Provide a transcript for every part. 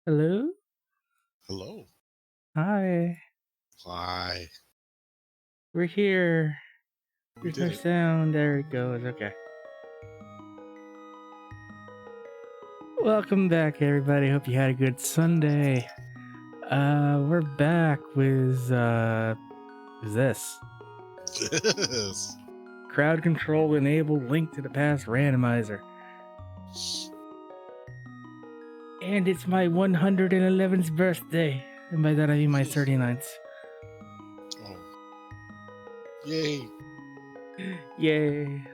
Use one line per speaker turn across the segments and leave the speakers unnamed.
Hello?
Hello.
Hi.
Hi.
We're here.
We
Here's
did
our
it.
sound. There it goes. Okay. Welcome back, everybody. Hope you had a good Sunday. We're back with, who's this?
Yes.
Crowd control enabled link to the past randomizer. And it's my 111th birthday. And by that I mean my 39th.
Oh. Yay.
Yay.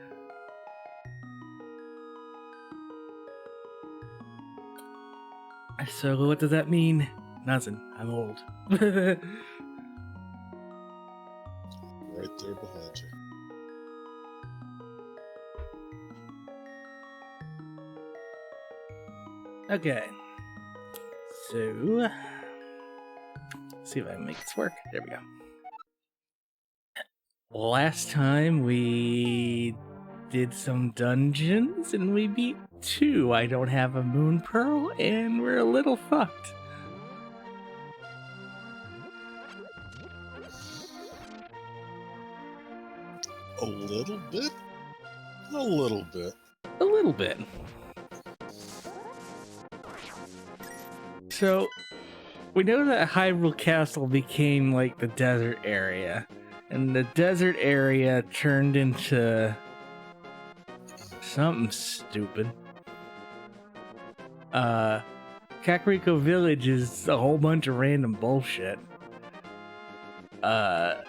So what does that mean? Nothing. I'm old.
Right there behind you.
Okay. So, let's see if I can make this work. There we go. Last time we did some dungeons and we beat 2. I don't have a moon pearl and we're a little fucked.
A little bit? A little bit.
A little bit. So, we know that Hyrule Castle became like the desert area. And the desert area turned into something stupid. Kakariko Village is a whole bunch of random bullshit. I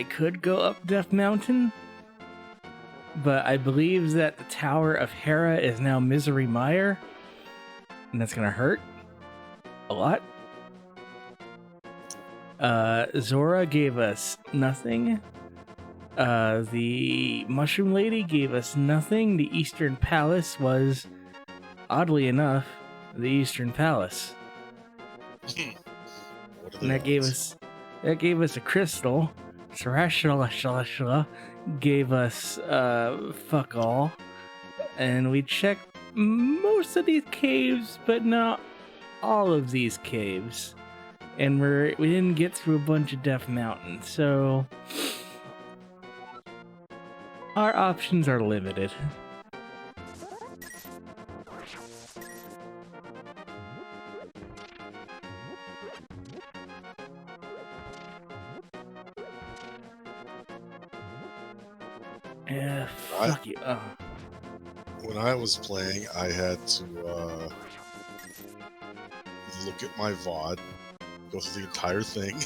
could go up Death Mountain, but I believe that the Tower of Hera is now Misery Mire, and that's gonna hurt a lot. Zora gave us nothing. The Mushroom Lady gave us nothing. The Eastern Palace was, oddly enough, the Eastern Palace.
What are
And that gave us a crystal. Sarashla gave us fuck all. And we checked most of these caves, but not all of these caves. And we didn't get through a bunch of Death Mountain, so our options are limited. Yeah, fuck you. Oh.
When I was playing, I had to look at my VOD, go through the entire thing,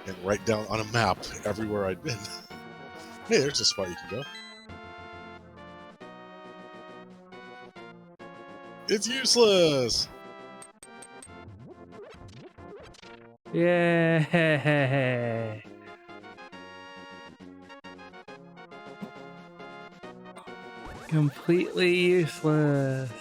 and write down on a map everywhere I'd been. Hey, there's a spot you can go. It's useless!
Yeah. Completely useless.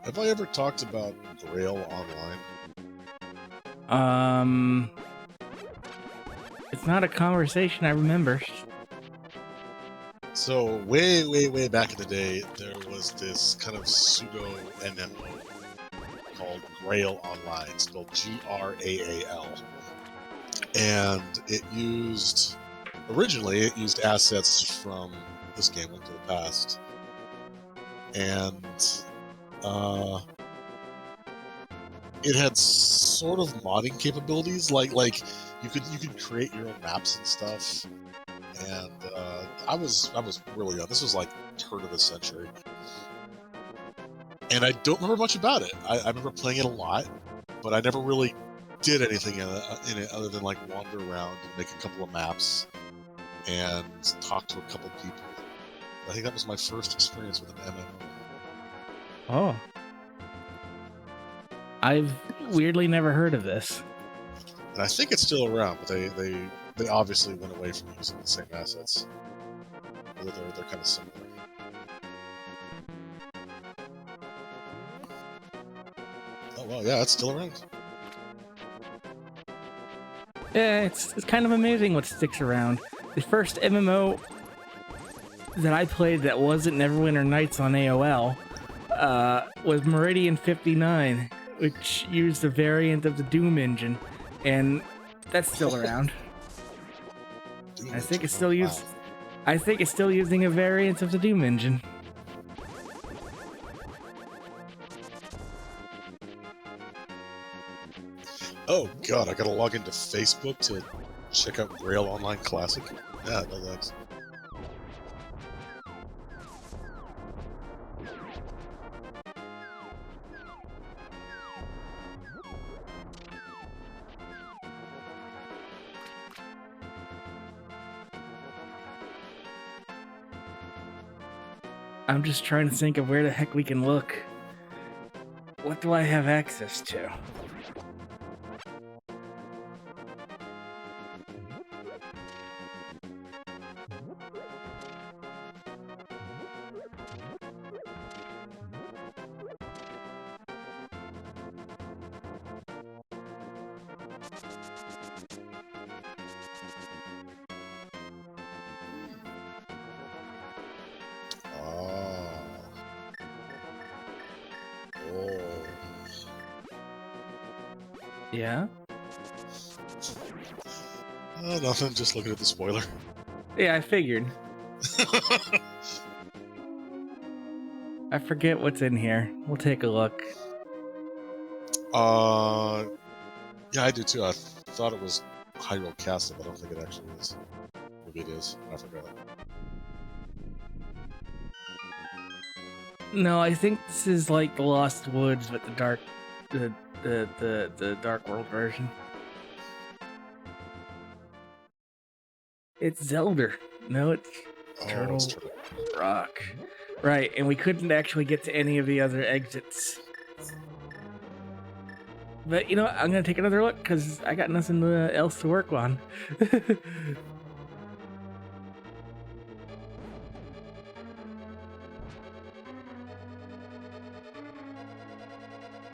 Have I ever talked about Grail Online?
It's not a conversation I remember.
So way back in the day, there was this kind of pseudo MMO called Grail Online, spelled Graal, and originally it used assets from this game, Link to the Past, and it had sort of modding capabilities, like you could create your own maps and stuff. And I was really young. This was like turn of the century, and I don't remember much about it. I remember playing it a lot, but I never really did anything in it other than like wander around and make a couple of maps and talk to a couple people. I think that was my first experience with an MMO.
Oh. I've weirdly never heard of this.
And I think it's still around, but they obviously went away from using the same assets. Although they're kind of similar. Oh well, yeah, it's still around.
Yeah, it's kind of amazing what sticks around. The first MMO that I played that wasn't Neverwinter Nights on AOL was Meridian 59, which used a variant of the Doom engine, and that's still around. I think it's still used. I think it's still using a variant of the Doom engine.
Oh god, I gotta log into Facebook to check out Grail Online Classic. Yeah, no thanks.
I'm just trying to think of where the heck we can look. What do I have access to? Yeah?
Nothing, just looking at the spoiler.
Yeah, I figured. I forget what's in here. We'll take a look.
Yeah, I do too. I thought it was Hyrule Castle, but I don't think it actually is. Maybe it is. I forgot.
No, I think this is like the Lost Woods, but the Dark World version. It's Zelda. No, it's Turtle Rock. Right, and we couldn't actually get to any of the other exits. But you know what? I'm gonna take another look because I got nothing else to work on.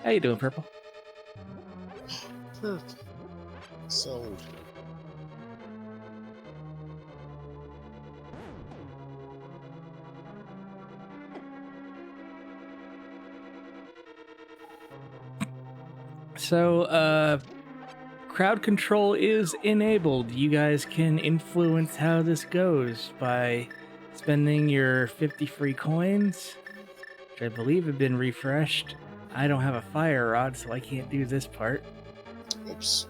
How you doing, Purple?
Perfect. Sold.
So, crowd control is enabled. You guys can influence how this goes by spending your 50 free coins, which I believe have been refreshed. I don't have a fire rod, so I can't do this part.
Oops.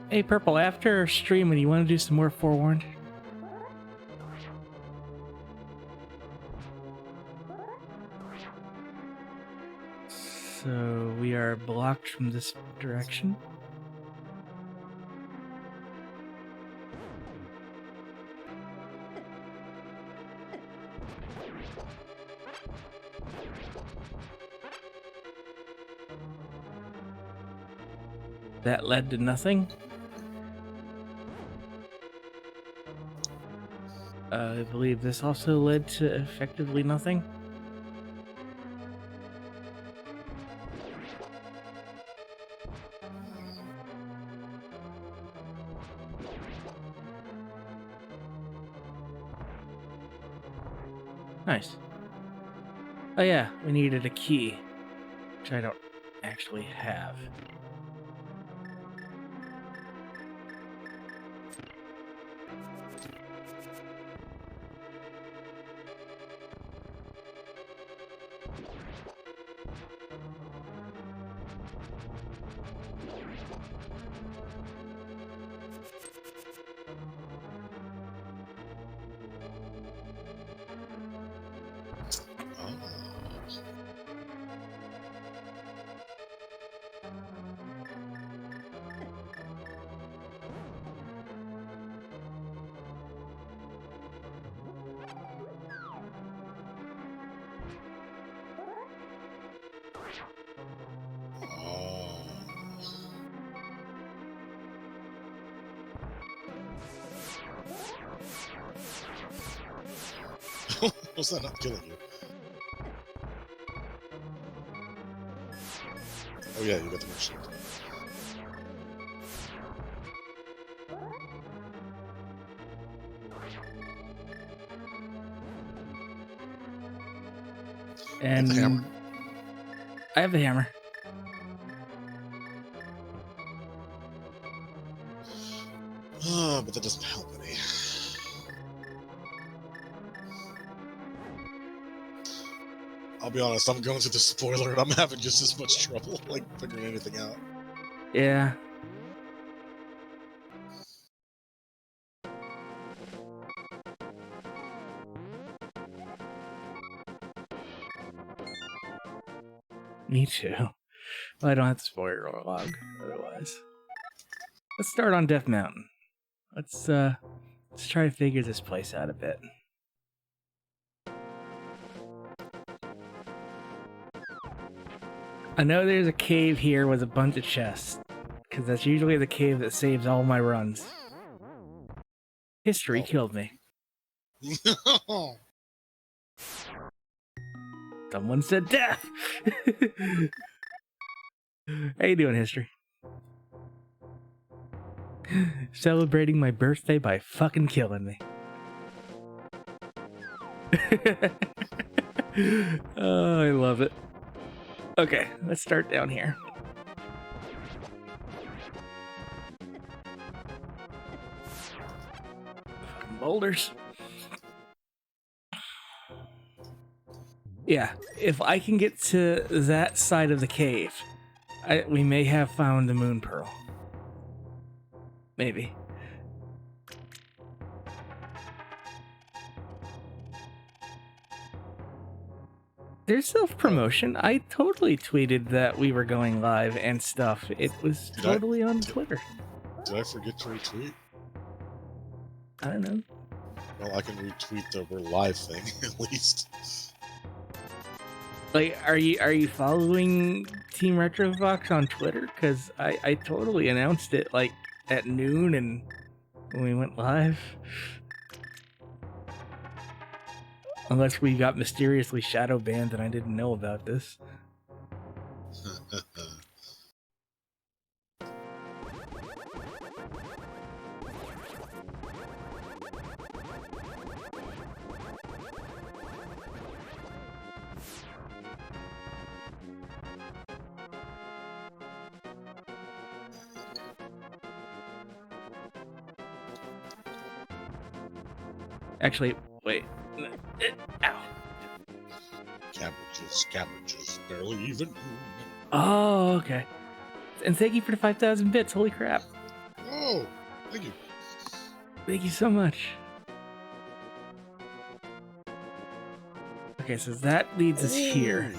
Hey, Purple, after streaming, you want to do some more Forewarned? So, we are blocked from this direction. That led to nothing. I believe this also led to effectively nothing. Nice. Oh yeah, we needed a key, which I don't actually have.
Was that not killing you? Oh yeah, you got the machine.
And
the hammer.
I have the hammer.
But that doesn't help any. I'll be honest, I'm going to the spoiler and I'm having just as much trouble, like, figuring anything out.
Yeah. Me too. Well, I don't have to spoiler log otherwise. Let's start on Death Mountain. Let's try to figure this place out a bit. I know there's a cave here with a bunch of chests, because that's usually the cave that saves all my runs. History killed me. Someone said death! How you doing, History? Celebrating my birthday by fucking killing me. Oh, I love it. Okay, let's start down here. Fucking boulders. Yeah, if I can get to that side of the cave, we may have found the moon pearl. Maybe. There's self-promotion. I totally tweeted that we were going live and stuff. It was totally on Twitter.
Did I forget to retweet?
I don't know.
Well, I can retweet the we're live thing, at least.
Like, are you following Team Retrofox on Twitter? Because I totally announced it, like, at noon and when we went live. Unless we got mysteriously shadow banned and I didn't know about this. Actually, wait. Ow.
Cabbages, barely even.
Oh, okay. And thank you for the 5,000 bits. Holy crap.
Oh, thank you.
Thank you so much. Okay, so that leads us here.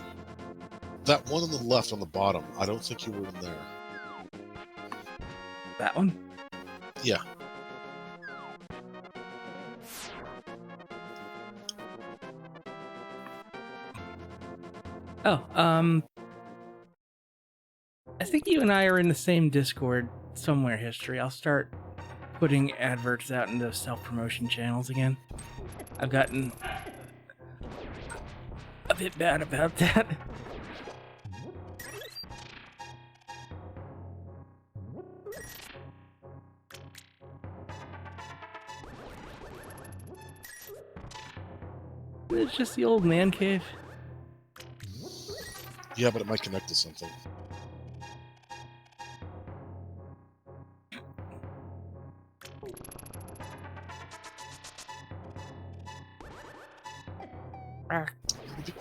That one on the left on the bottom, I don't think you were in there.
That one?
Yeah.
Oh, I think you and I are in the same Discord somewhere, History. I'll start putting adverts out in those self-promotion channels again. I've gotten a bit bad about that. It's just the old man cave.
Yeah, but it might connect to something.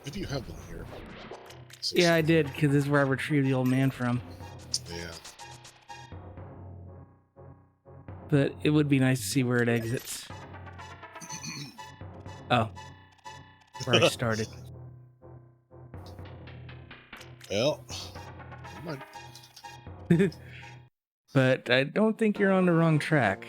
Maybe you have been here.
Yeah, I did, because this is where I retrieved the old man from.
Yeah.
But it would be nice to see where it exits. Oh. Where I started.
Well, never mind.
But I don't think you're on the wrong track.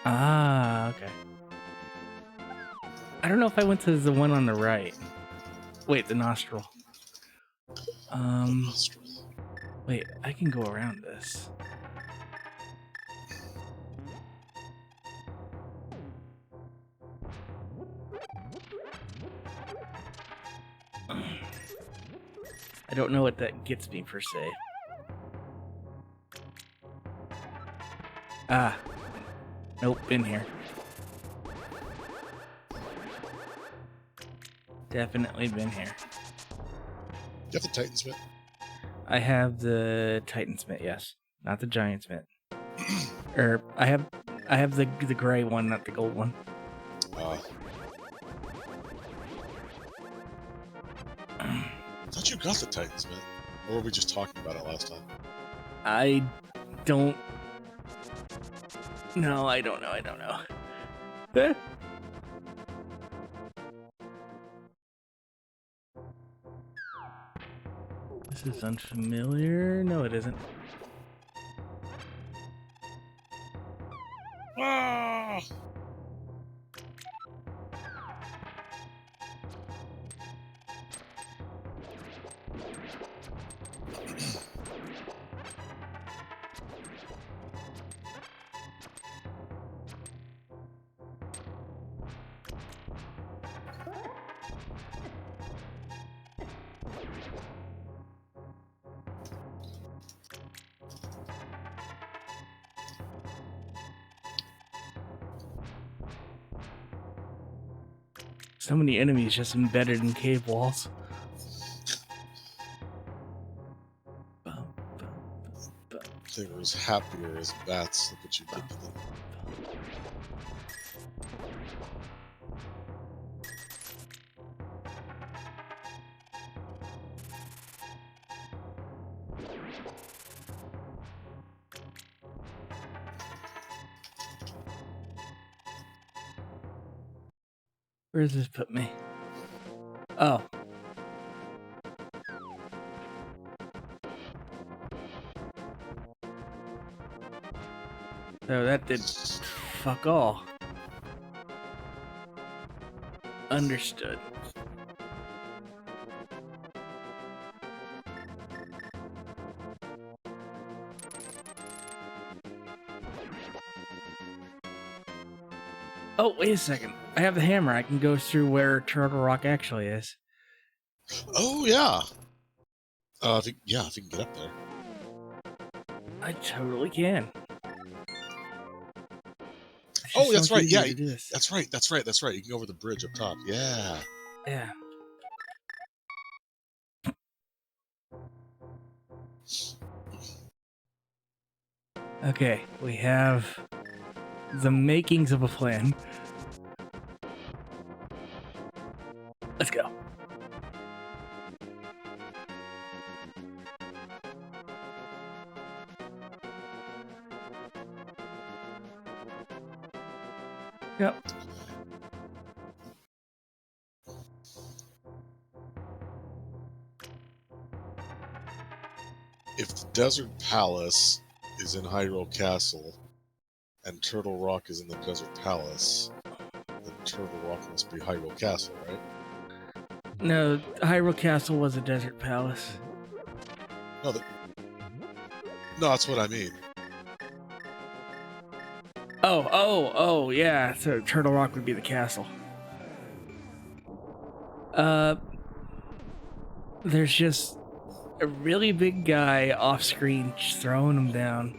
Ah, okay. I don't know if I went to the one on the right. Wait, the nostril. Wait, I can go around this. I don't know what that gets me per se. Ah. Nope, in here. Definitely been here.
You have the Titan Smith?
I have the Titan Smith, yes. Not the Giant Smith. Or I have the gray one, not the gold one.
I thought you got the Titan Smith. Or were we just talking about it last time?
I don't. No, I don't know. Eh? This is unfamiliar. No, it isn't.
Ah!
So many enemies just embedded in cave walls.
They were as happier as bats. Look what you did to them.
Where does this put me? Oh. So that did fuck all. Understood. Oh, wait a second. I have the hammer. I can go through where Turtle Rock actually is.
Oh, yeah. I think you can get up there.
I totally can.
Oh, that's right. Yeah,
that's
right. You can go over the bridge up top. Yeah.
Yeah. Okay, we have the makings of a plan. Let's go. Yep.
If the Desert Palace is in Hyrule Castle and Turtle Rock is in the Desert Palace, then Turtle Rock must be Hyrule Castle, right?
No, Hyrule Castle was a desert palace.
No, that's what I mean.
Oh, yeah. So Turtle Rock would be the castle. There's just a really big guy off screen just throwing them down.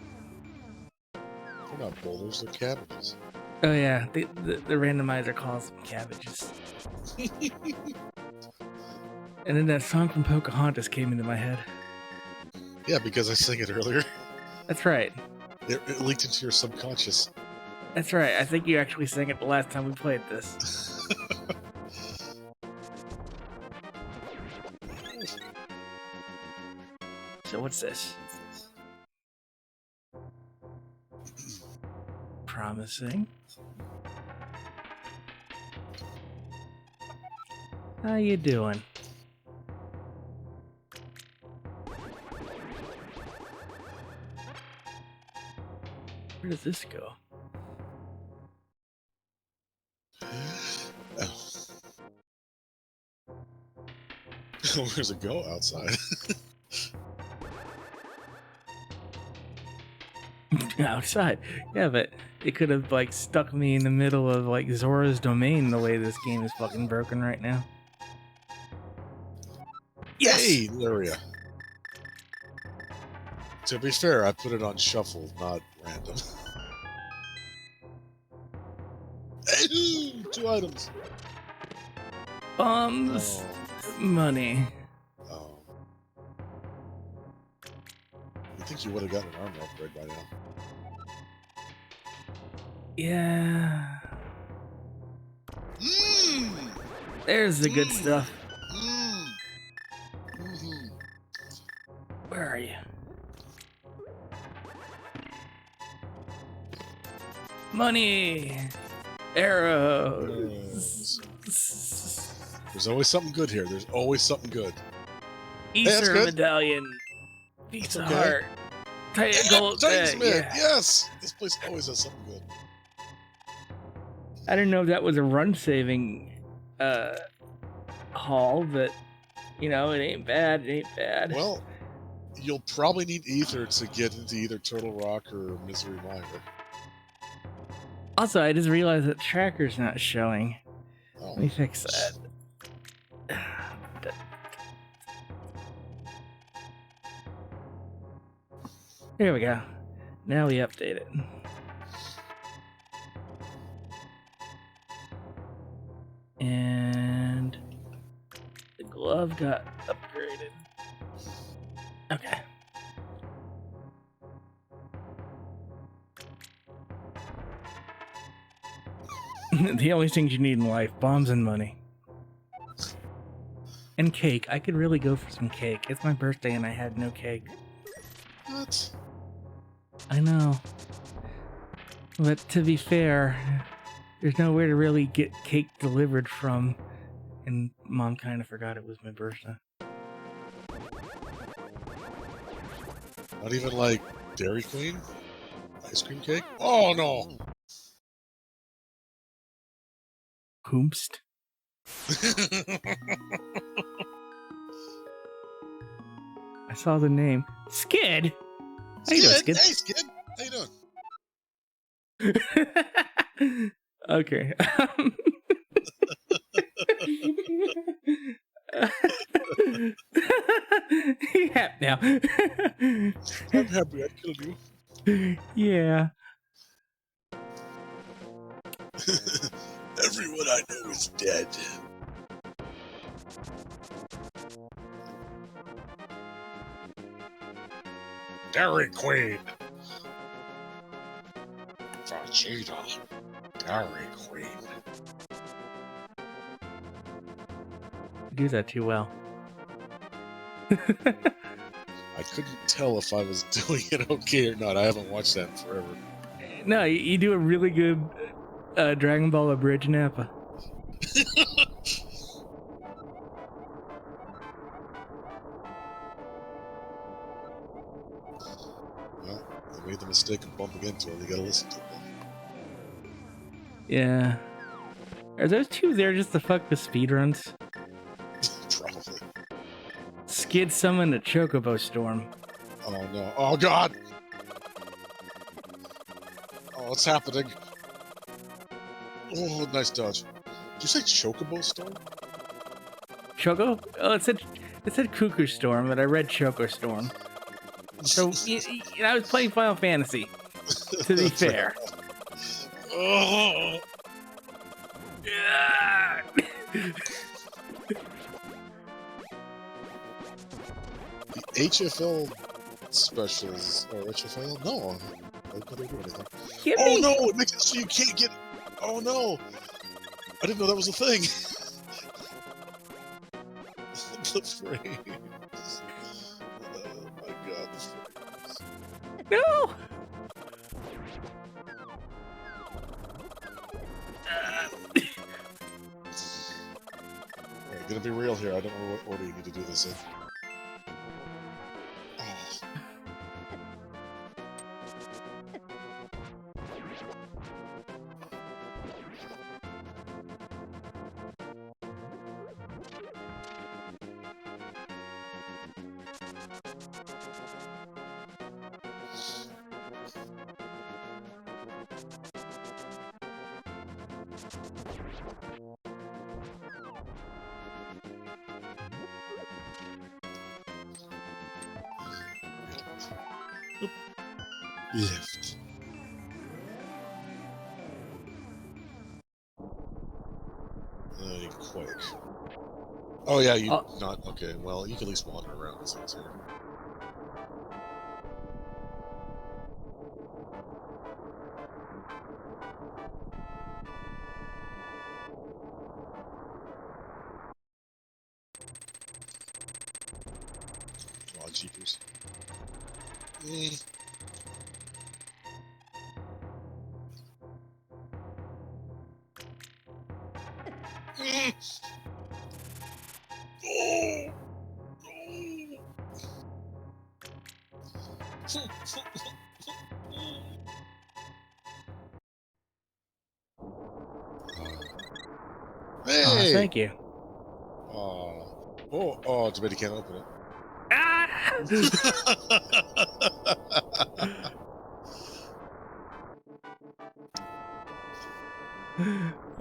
They're not boulders, they're cabbages.
Oh yeah, the randomizer calls them cabbages. And then that song from Pocahontas came into my head.
Yeah, because I sang it earlier.
That's right.
It leaked into your subconscious.
That's right. I think you actually sang it the last time we played this. So what's this? Promising. How you doing? Where does this go?
Where's it go? Outside.
Outside. Yeah, but it could have like stuck me in the middle of like Zora's domain the way this game is fucking broken right now. Yes!
Hey, Luria. To be fair, I put it on shuffle, not random. Hey, 2 items.
Bombs.
Oh.
Money.
Oh. You think you would have gotten an armor upgrade by now?
Yeah.
Mmm.
There's the good stuff.
Mmm. Mm-hmm.
Where are you? Money. Arrows.
There's always something good here. There's always something good.
Easter
good.
medallion. Pizza
That's okay.
heart. Gold.
Titans Mid.
Yeah.
Yes. This place always has something good.
I didn't know if that was a run saving haul, but you know, it ain't bad. It ain't bad.
Well, you'll probably need ether to get into either Turtle Rock or Misery Miner.
Also, I just realized that tracker's not showing.
Oh.
Let me fix that. Here we go. Now we update it. And the glove got upgraded. Okay. The only things you need in life, bombs and money. And cake. I could really go for some cake. It's my birthday and I had no cake.
What?
I know. But to be fair, there's nowhere to really get cake delivered from. And Mom kind of forgot it was my birthday.
Not even like Dairy Queen? Ice cream cake? Oh no!
Hoomst? I saw the name. Skid! How you doing, Skid?
Hey, Skid! How you doing?
Okay. Yeah, now.
I'm happy I killed you.
Yeah.
Everyone I know is dead. Dairy Queen. Vegeta. Dairy Queen.
You do that too well.
I couldn't tell if I was doing it okay or not. I haven't watched that in forever.
No, you do a really good Dragon Ball Abridged Nappa.
Well, I made the mistake of bumping into it. You gotta listen to it.
Yeah. Are those two there just to fuck with speedruns?
Probably.
Skid summoned a Chocobo Storm.
Oh no. Oh god! Oh, what's happening? Oh, nice dodge. Did you say Chocobo Storm?
Choco? Oh, it said Cuckoo Storm, but I read Choco Storm. So, I was playing Final Fantasy, to be fair.
Oh. The HFL specials, or HFL? No. I couldn't do anything. Oh no! It makes it so you can't get... Oh no! I didn't know that was a thing! The frames. Oh my god, the frames.
No!
Alright, gonna be real here. I don't know what order you need to do this in. Oh. Lift. Quick. Oh yeah, you not okay. Well, you can at least wander around. It says here. Oh, jeepers. Hey!
Thank you.
Oh, too bad you can't open it.
Ah!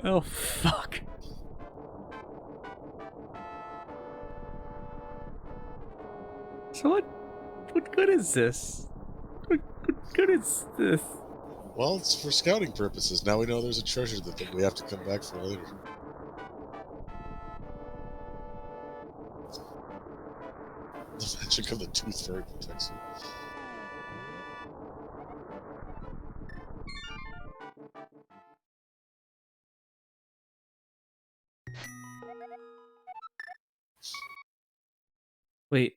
Oh, fuck. So what good is this? What good is this?
Well, it's for scouting purposes. Now we know there's a treasure that we have to come back for later. The magic of the tooth fairy protects you.
Wait.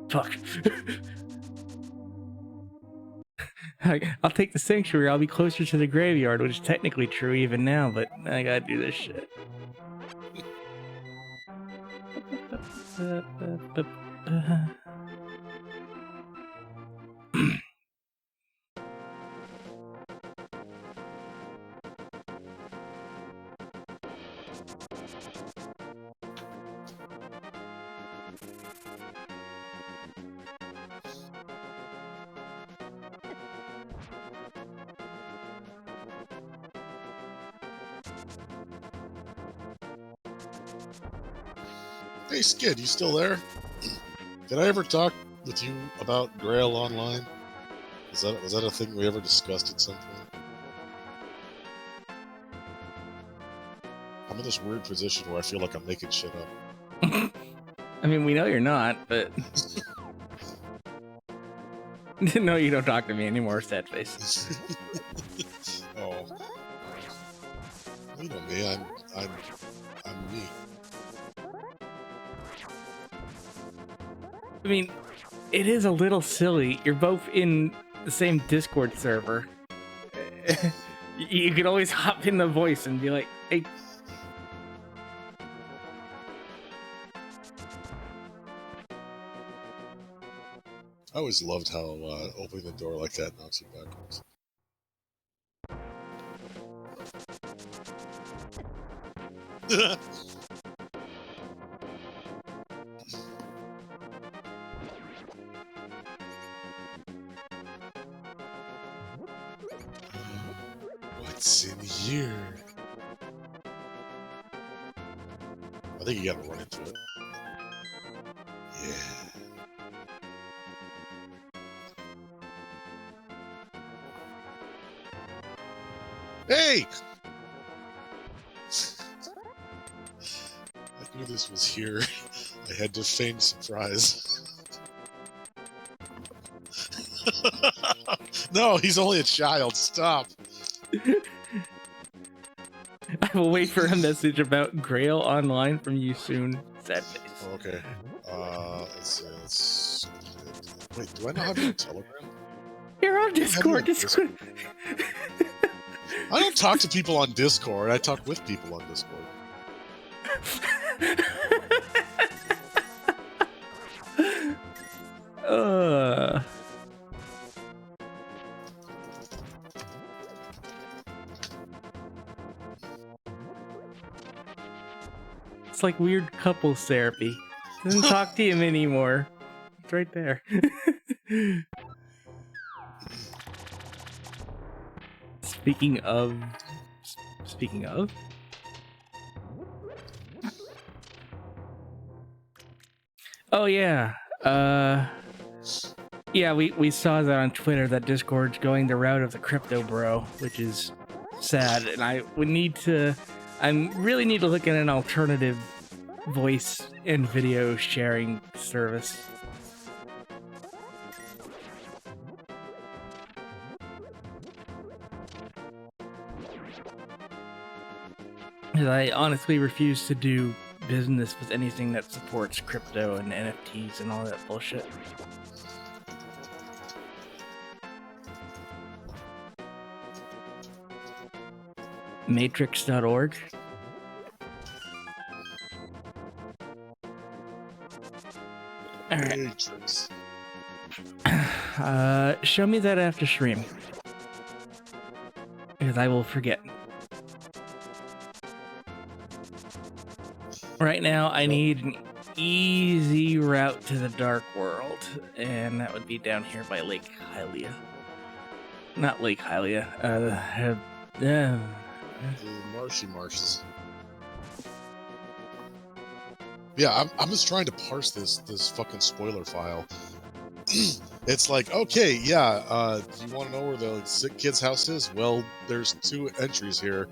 Fuck. I'll take the sanctuary. I'll be closer to the graveyard, which is technically true even now, but I gotta do this shit.
Hey, Skid, you still there? Did I ever talk with you about Grail Online? Was that a thing we ever discussed at some point? I'm in this weird position where I feel like I'm making shit up.
I mean, we know you're not, but... No, you don't talk to me anymore, sad face.
Oh. You know me, I'm me.
I mean, it is a little silly. You're both in the same Discord server. You could always hop in the voice and be like, hey...
I always loved how opening the door like that knocks you backwards. What's in here? I think you gotta run into it. Yeah. Hey! I knew this was here. I had to feign surprise. No, he's only a child. Stop.
I will wait for a message about Grail Online from you soon, sad face.
Okay. Let's... Wait, do I not have your Telegram?
You're on Discord.
I don't talk to people on Discord. I talk with people on Discord.
It's like weird couples therapy. Doesn't talk to him anymore. It's right there. Speaking of Speaking of. Oh yeah. Yeah, we saw that on Twitter that Discord's going the route of the crypto bro, which is sad, and I really need to look at an alternative voice and video sharing service. Because I honestly refuse to do business with anything that supports crypto and NFTs and all that bullshit. Matrix.org. All right.
Matrix.
Show me that after stream. Because I will forget. Right now, I need an easy route to the Dark World, and that would be down here by Lake Hylia. Not Lake Hylia.
The marshy marshes. Yeah, I'm just trying to parse this fucking spoiler file. It's like, okay, yeah, do you want to know where the sick kid's house is? Well, there's 2 entries here.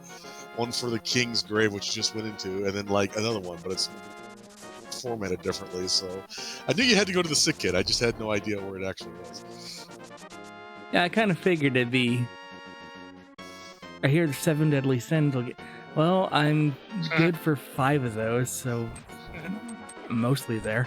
One for the king's grave, which you just went into, and then like another one, but it's formatted differently. So I knew you had to go to the sick kid. I just had no idea where it actually was.
Yeah, I kind of figured it'd be. I hear the 7 deadly sins will get. Well, I'm good for 5 of those, so I'm mostly there.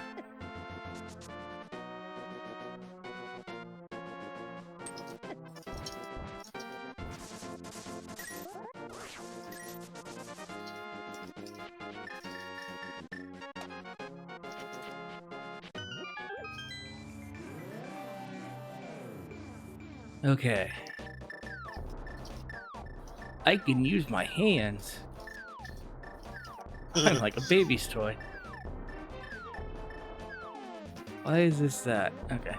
Okay. I can use my hands. I'm like a baby's toy. Why is this that? Okay.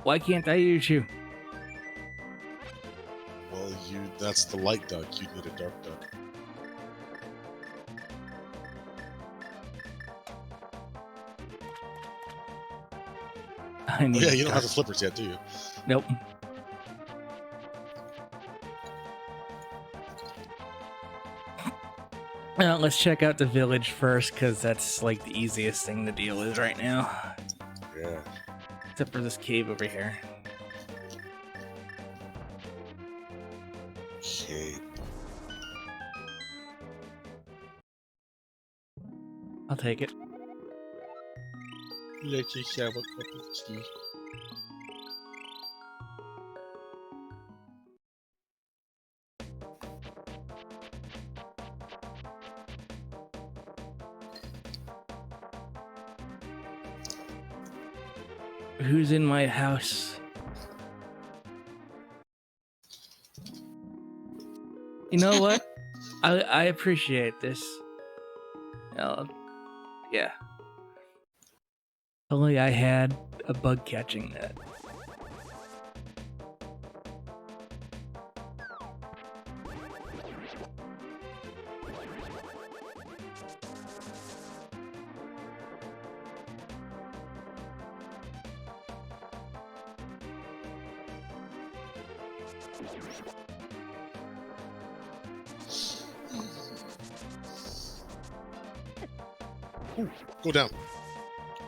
Why can't I use you?
Well, that's the light duck. You need a dark duck.
I need
yeah, you don't have the flippers yet, do you?
Nope. Let's check out the village first, because that's like the easiest thing to deal with right now.
Yeah.
Except for this cave over here.
Okay.
I'll take it.
Let's just have a cup of tea.
Who's in my house? You know what? I appreciate this. Yeah. Only I had a bug catching net.
Ooh, go down.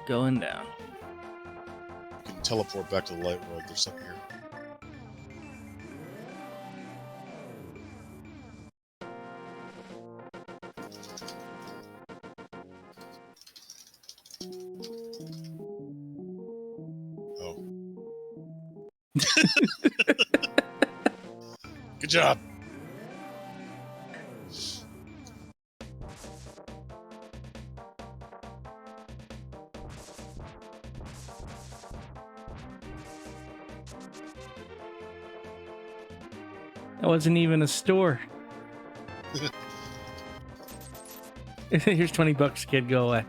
Going down.
You can teleport back to the light world. There's something here. Oh. Good job.
That wasn't even a store. Here's $20, kid. Go away.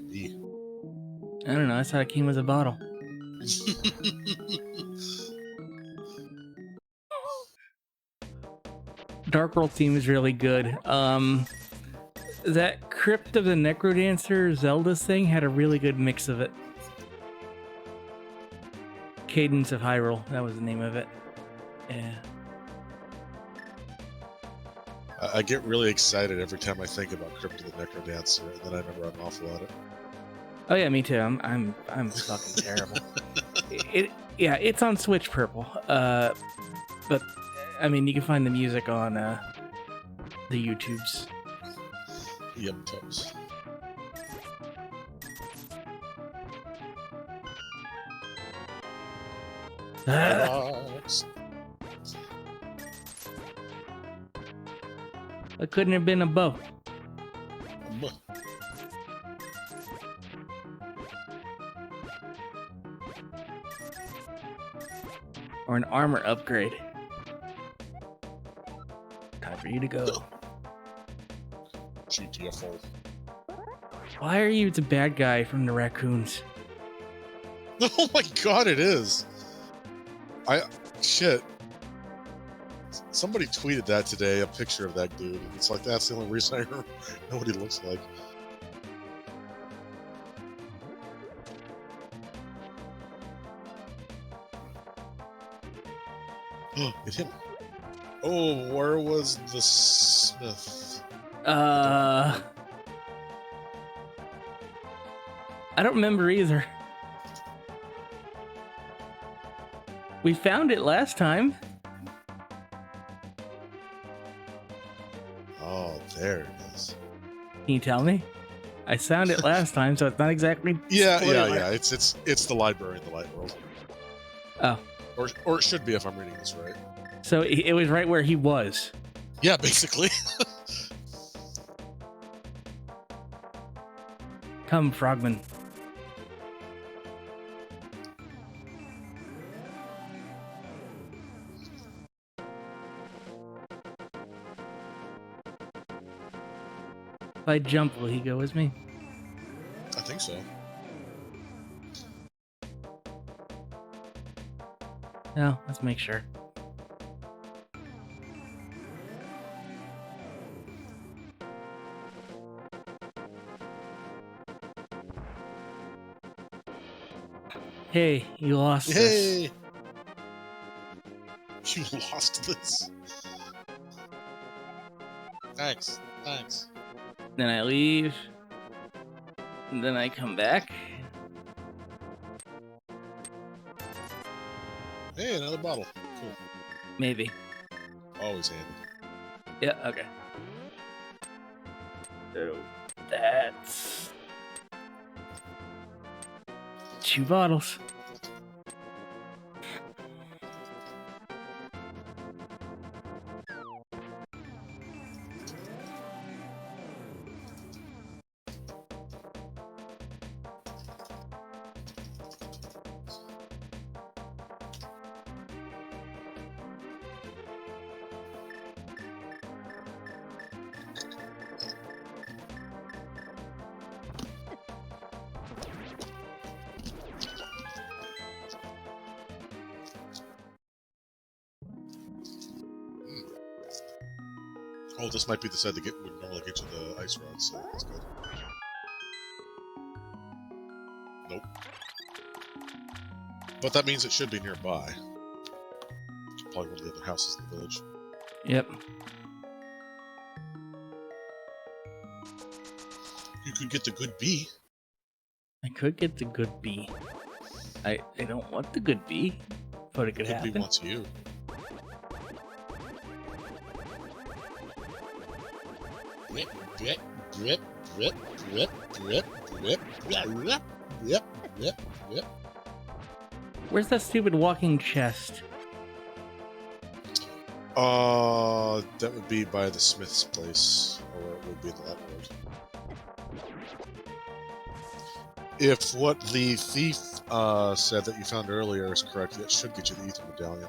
it be?
I don't know. I thought it came with a bottle. Dark World theme is really good. That Crypt of the Necrodancer Zelda thing had a really good mix of it. Cadence of Hyrule, that was the name of it. Yeah.
I get really excited every time I think about Crypt of the Necrodancer, and then I never run off at it.
Oh yeah, me too. I'm fucking terrible. It's on Switch Purple. But I mean, you can find the music on the YouTubes.
Yum tubs.
It couldn't have been a bow. Or an armor upgrade. Time for you to go.
GTFO.
Why are you the bad guy from the raccoons?
Oh my god, it is. Shit. Somebody tweeted that today, a picture of that dude. It's like, that's the only reason I know what he looks like. It hit him. Oh, where was the Smith?
I don't remember either. We found it last time.
Oh, there it is.
Can you tell me? I found it last time, so it's not exactly.
Yeah.
spoiler.
It's the library in the light world.
Oh.
Or it should be if I'm reading this right.
So it was right where he was.
Yeah, basically.
Come, Frogman. If I jump, will he go with me?
I think so.
No, let's make sure. Hey, you lost this.
Hey! You lost this. Thanks.
Then I leave. And then I come back.
Hey, another bottle. Cool.
Maybe.
Always handy.
Yeah, okay. So that's 2 bottles.
Oh, this might be the side that would normally get you the ice rods, so that's good. Nope. But that means it should be nearby. Probably one of the other houses in the village.
Yep.
You could get the good bee.
I could get the good bee. I don't want the good bee, but it could
Good bee
happen.
wants you. Drip, drip, drip, drip, drip, drip, drip, drip, drip, drip, drip.
Where's that stupid walking chest?
That would be by the smith's place, or it would be the light road. If what the thief said that you found earlier is correct, that should get you the ether medallion.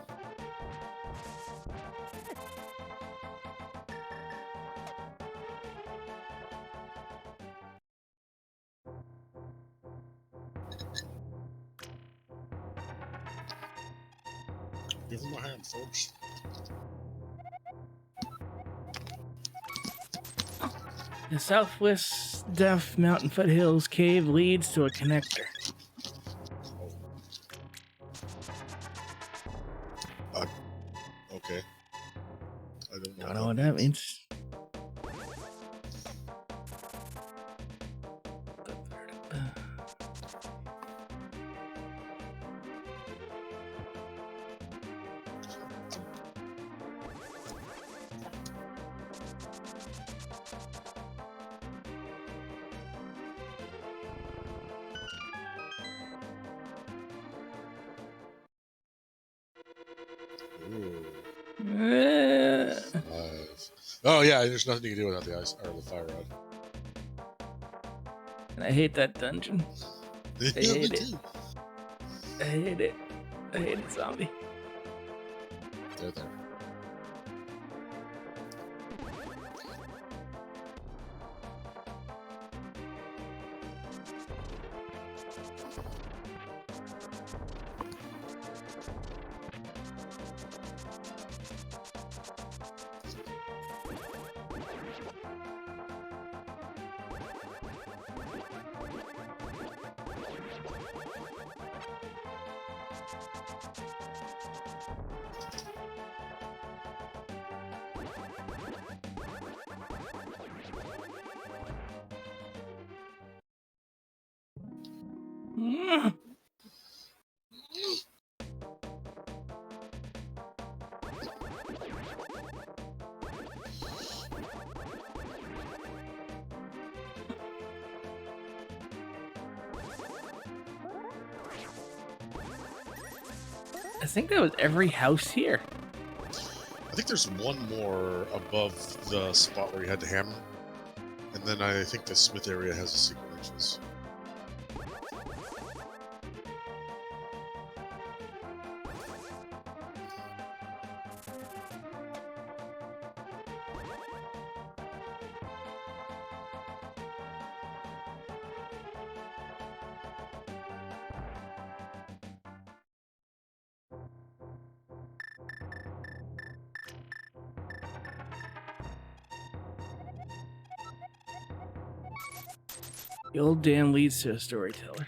Give him a hand, folks.
The southwest Deaf Mountain Foothills cave leads to a connector.
Okay. I don't know.
I don't know what that means.
Ooh.
5.
Oh yeah, there's nothing you can do without the ice or the fire rod.
And I hate that dungeon.
Yeah,
hate
me
it.
too.
I hate it. I hate it, zombie.
There.
Mm. I think that was every house here.
I think there's one more above the spot where you had the hammer, and then I think the smith area has a secret entrance.
The old dam leads to a storyteller.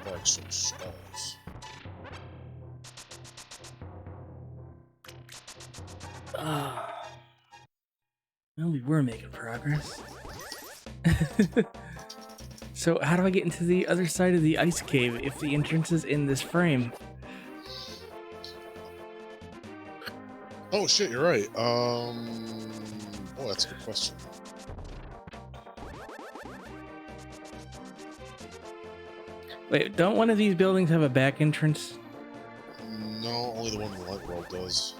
Like some skulls.
Well, we were making progress. So how do I get into the other side of the ice cave if the entrance is in this frame?
Oh shit, you're right. Oh, that's a good question.
Wait, don't one of these buildings have a back entrance?
No, only the one in the light world does.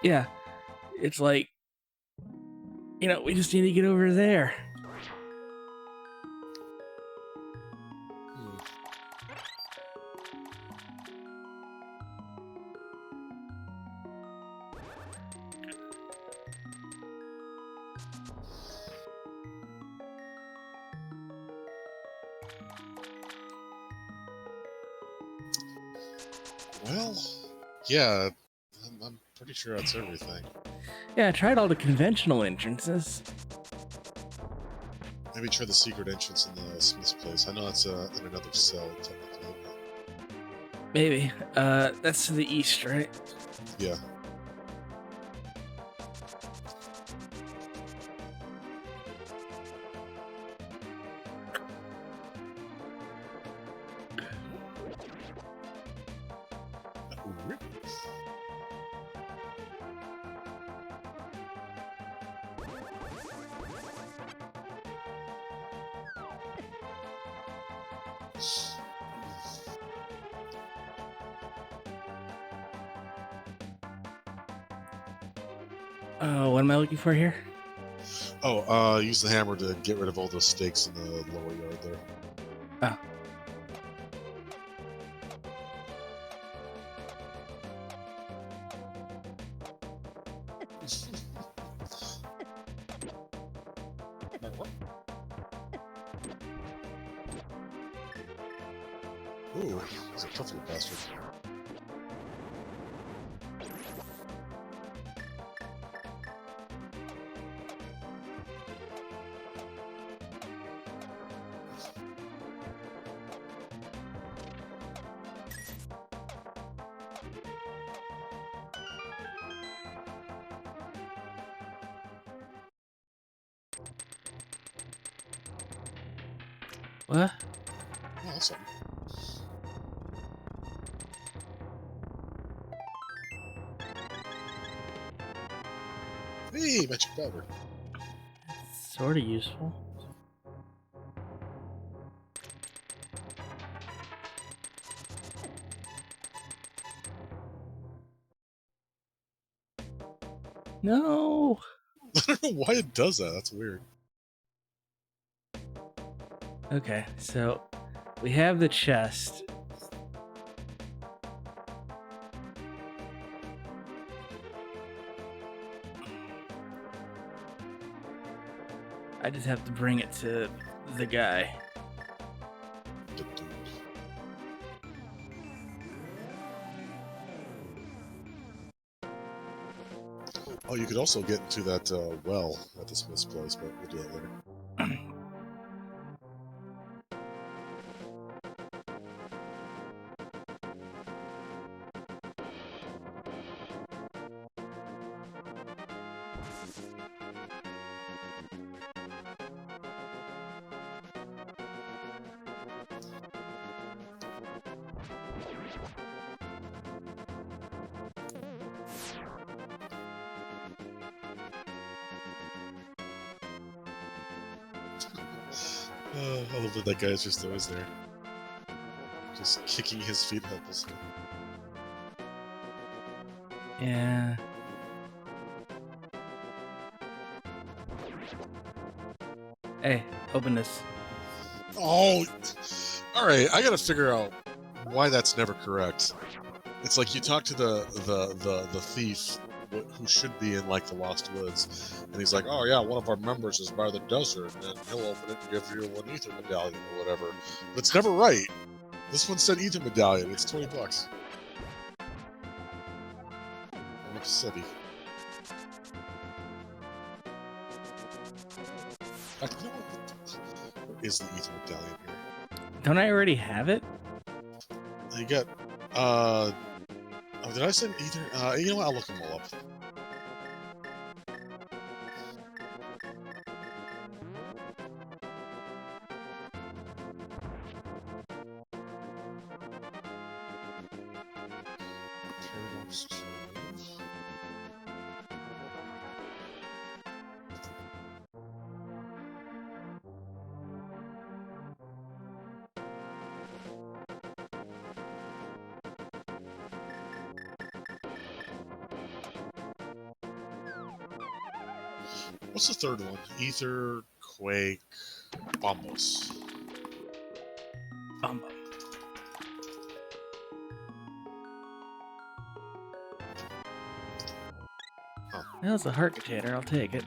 Yeah, it's like, we just need to get over there.
Well, yeah, I'm pretty sure that's everything.
Yeah, I tried all the conventional entrances.
Maybe try the secret entrance in the smith's place. I know that's in another cell, technically.
Maybe. That's to the east, right?
Yeah.
What am I looking for here?
Oh, use the hammer to get rid of all those stakes in the lower yard there.
Oh.
Ooh, he's a tough little bastard.
What?
Oh, that's something. Hey, magic powder.
Sort of useful. No.
I don't know why it does that. That's weird.
Okay, so we have the chest. I just have to bring it to the guy.
Oh, you could also get into that well at the Smith's place, but we'll do that later. I love that that guy is just always there. Just kicking his feet helplessly.
Yeah. Hey, open this.
Oh! Alright, I gotta figure out why that's never correct. It's like you talk to the thief who should be in like the Lost Woods, and he's like, "Oh yeah, one of our members is by the desert, and he'll open it and give you an ether medallion or whatever." But it's never right. This one said ether medallion. It's $20. How much city? What is the ether medallion here?
Don't I already have it?
You got oh, did I send ether? You know what? I'll look them all up. What's the third one? Ether, Quake, Bombos.
Bum.
Huh.
Well, it's a heart container. I'll take it.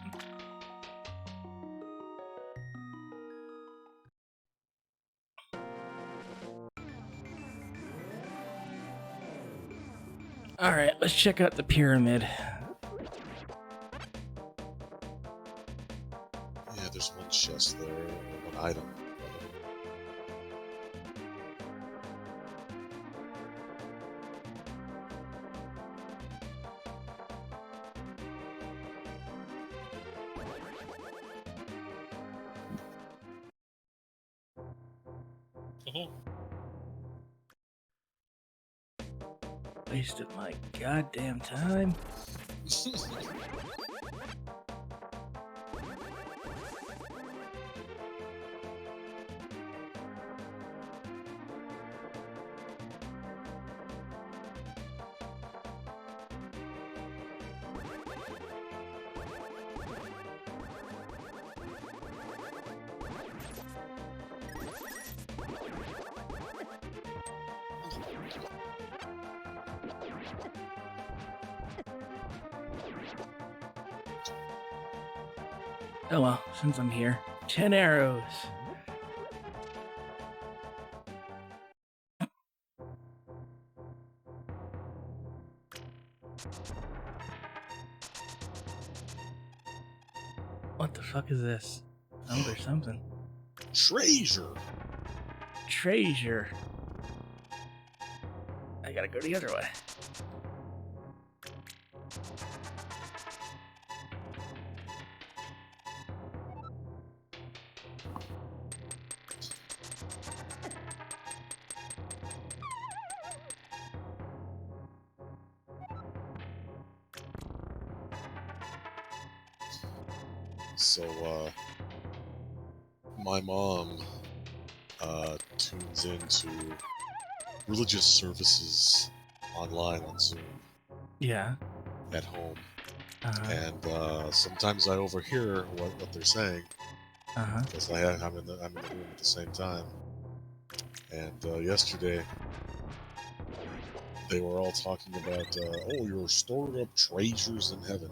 All right, let's check out the pyramid.
Yeah, there's one chest there, one item.
Wasted my goddamn time. Oh well, since I'm here. 10 arrows. fuck is this? Oh, there's something.
Treasure.
Treasure. I gotta go the other way.
So, my mom tunes into religious services online on Zoom
Yeah.
at home,
Uh-huh.
and sometimes I overhear what they're saying
Uh-huh.
because I'm in the room at the same time. And yesterday, they were all talking about, oh, you're storing up treasures in heaven.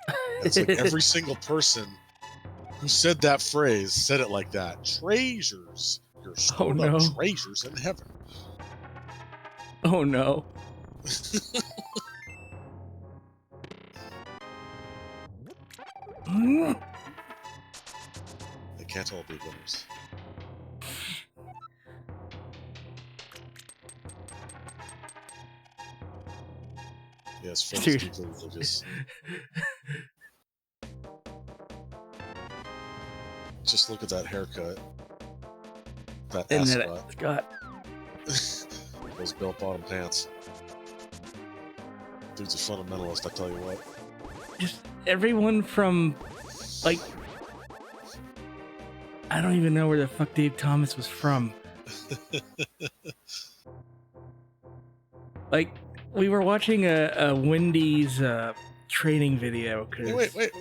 And it's like every single person who said that phrase said it like that. Treasures. You're storing
no.
up treasures in heaven.
Oh no.
They can't all be winners. Yes, friends
Dude.
deeply religious. Just look at that haircut. That
And
ascot.
that
Those belt-bottom pants. Dude's a fundamentalist, I tell you what.
just everyone from, like, I don't even know where the fuck Dave Thomas was from. Like, we were watching a Wendy's training video.
Wait.
Wait,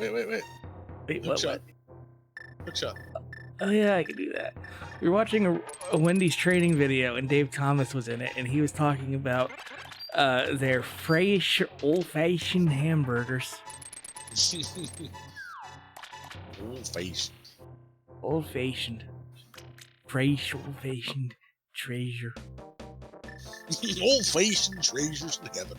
Quick
what?
shot. Quick shot.
Oh yeah, I could do that. We were watching a Wendy's training video, and Dave Thomas was in it, and he was talking about their fresh old-fashioned hamburgers.
Old-fashioned.
Old-fashioned. Fresh old-fashioned treasure.
Old-fashioned treasures in heaven.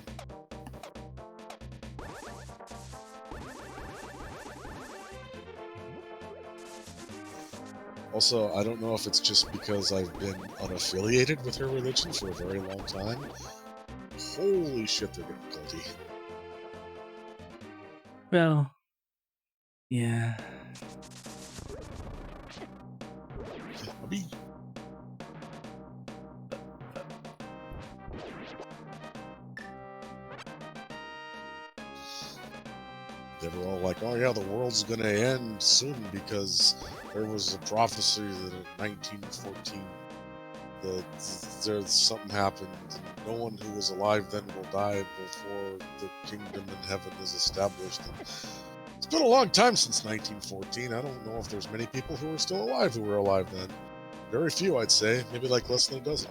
Also, I don't know if it's just because I've been unaffiliated with her religion for a very long time. Holy shit, they're getting culty.
Well, yeah.
They were all like, oh yeah, the world's gonna end soon because there was a prophecy that in 1914 that there's something happened and no one who was alive then will die before the kingdom in heaven is established. And it's been a long time since 1914. I don't know if there's many people who are still alive who were alive then. Very few, I'd say. Maybe like less than a dozen.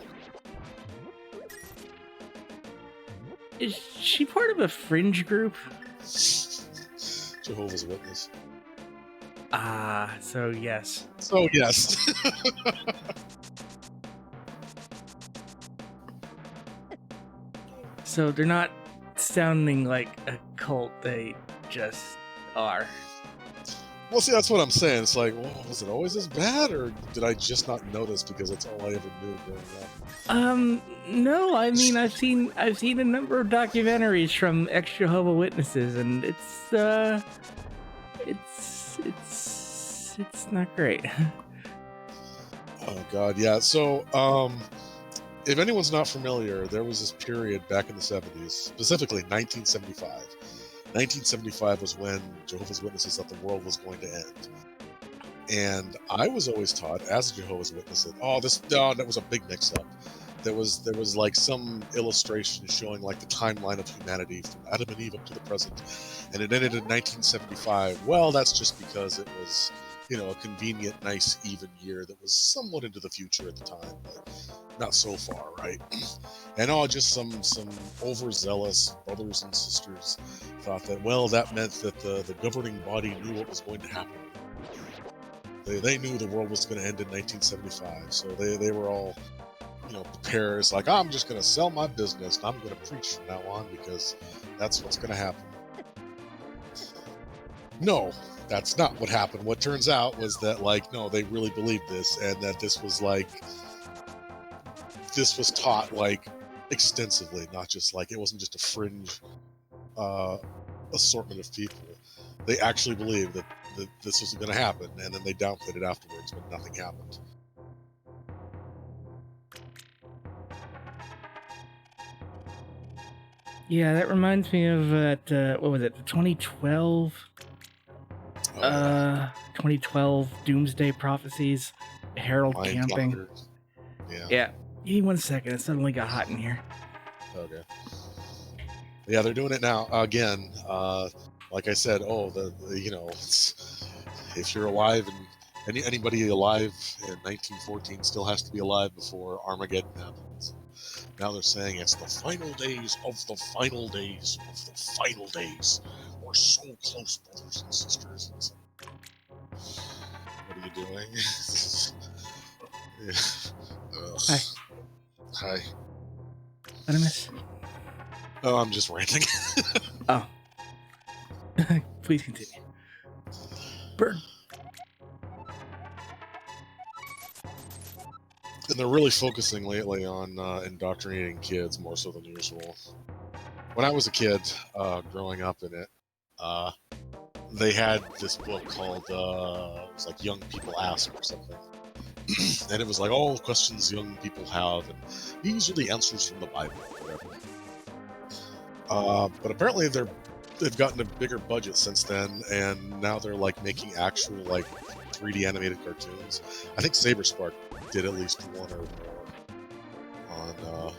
Is she part of a fringe group?
Jehovah's Witness.
Ah, so yes.
So yes.
So they're not sounding like a cult, they just are.
Well, see, that's what I'm saying. It's like, well, was it always this bad, or did I just not notice because that's all I ever knew growing up?
No, I mean, I've seen a number of documentaries from ex-Jehovah Witnesses, and it's not great.
Oh God, yeah. So, if anyone's not familiar, there was this period back in the 70s, specifically 1975. 1975 was when Jehovah's Witnesses thought the world was going to end. And I was always taught, as a Jehovah's Witness, that that was a big mix-up. There was like some illustration showing like the timeline of humanity from Adam and Eve up to the present, and it ended in 1975. Well, that's just because it was, a convenient, nice, even year that was somewhat into the future at the time, but not so far, right? And just some overzealous brothers and sisters thought that, well, that meant that the governing body knew what was going to happen. They knew the world was going to end in 1975, so they were all, prepared. It's like, I'm just going to sell my business and I'm going to preach from now on because that's what's going to happen. No, that's not what happened. What turns out was that, like, no, they really believed this, and that this was taught like extensively, not just like, it wasn't just a fringe assortment of people. They actually believed that this was going to happen, and then they downplayed it afterwards, but nothing happened.
Yeah, that reminds me of what was it? The 2012. 2012 Doomsday Prophecies, Harold
Lion
camping.
Calendar. Yeah.
Yeah. Give me 1 second. It suddenly got hot in here.
Okay. Yeah, they're doing it now again. Like I said, if you're alive, and anybody alive in 1914 still has to be alive before Armageddon happens. Now they're saying it's the final days of the final days of the final days. We're so close, brothers and sisters. And so, what are you doing?
Hi.
Hi.
What I miss?
Oh, I'm just ranting.
Oh. Please continue. Bird.
And they're really focusing lately on indoctrinating kids more so than usual. When I was a kid, growing up in it, they had this book called, it was like Young People Ask or something. And it was like all questions young people have, and these are the answers from the Bible, or whatever. But apparently they've gotten a bigger budget since then, and now they're like making actual like 3D animated cartoons. I think Saberspark did at least one or more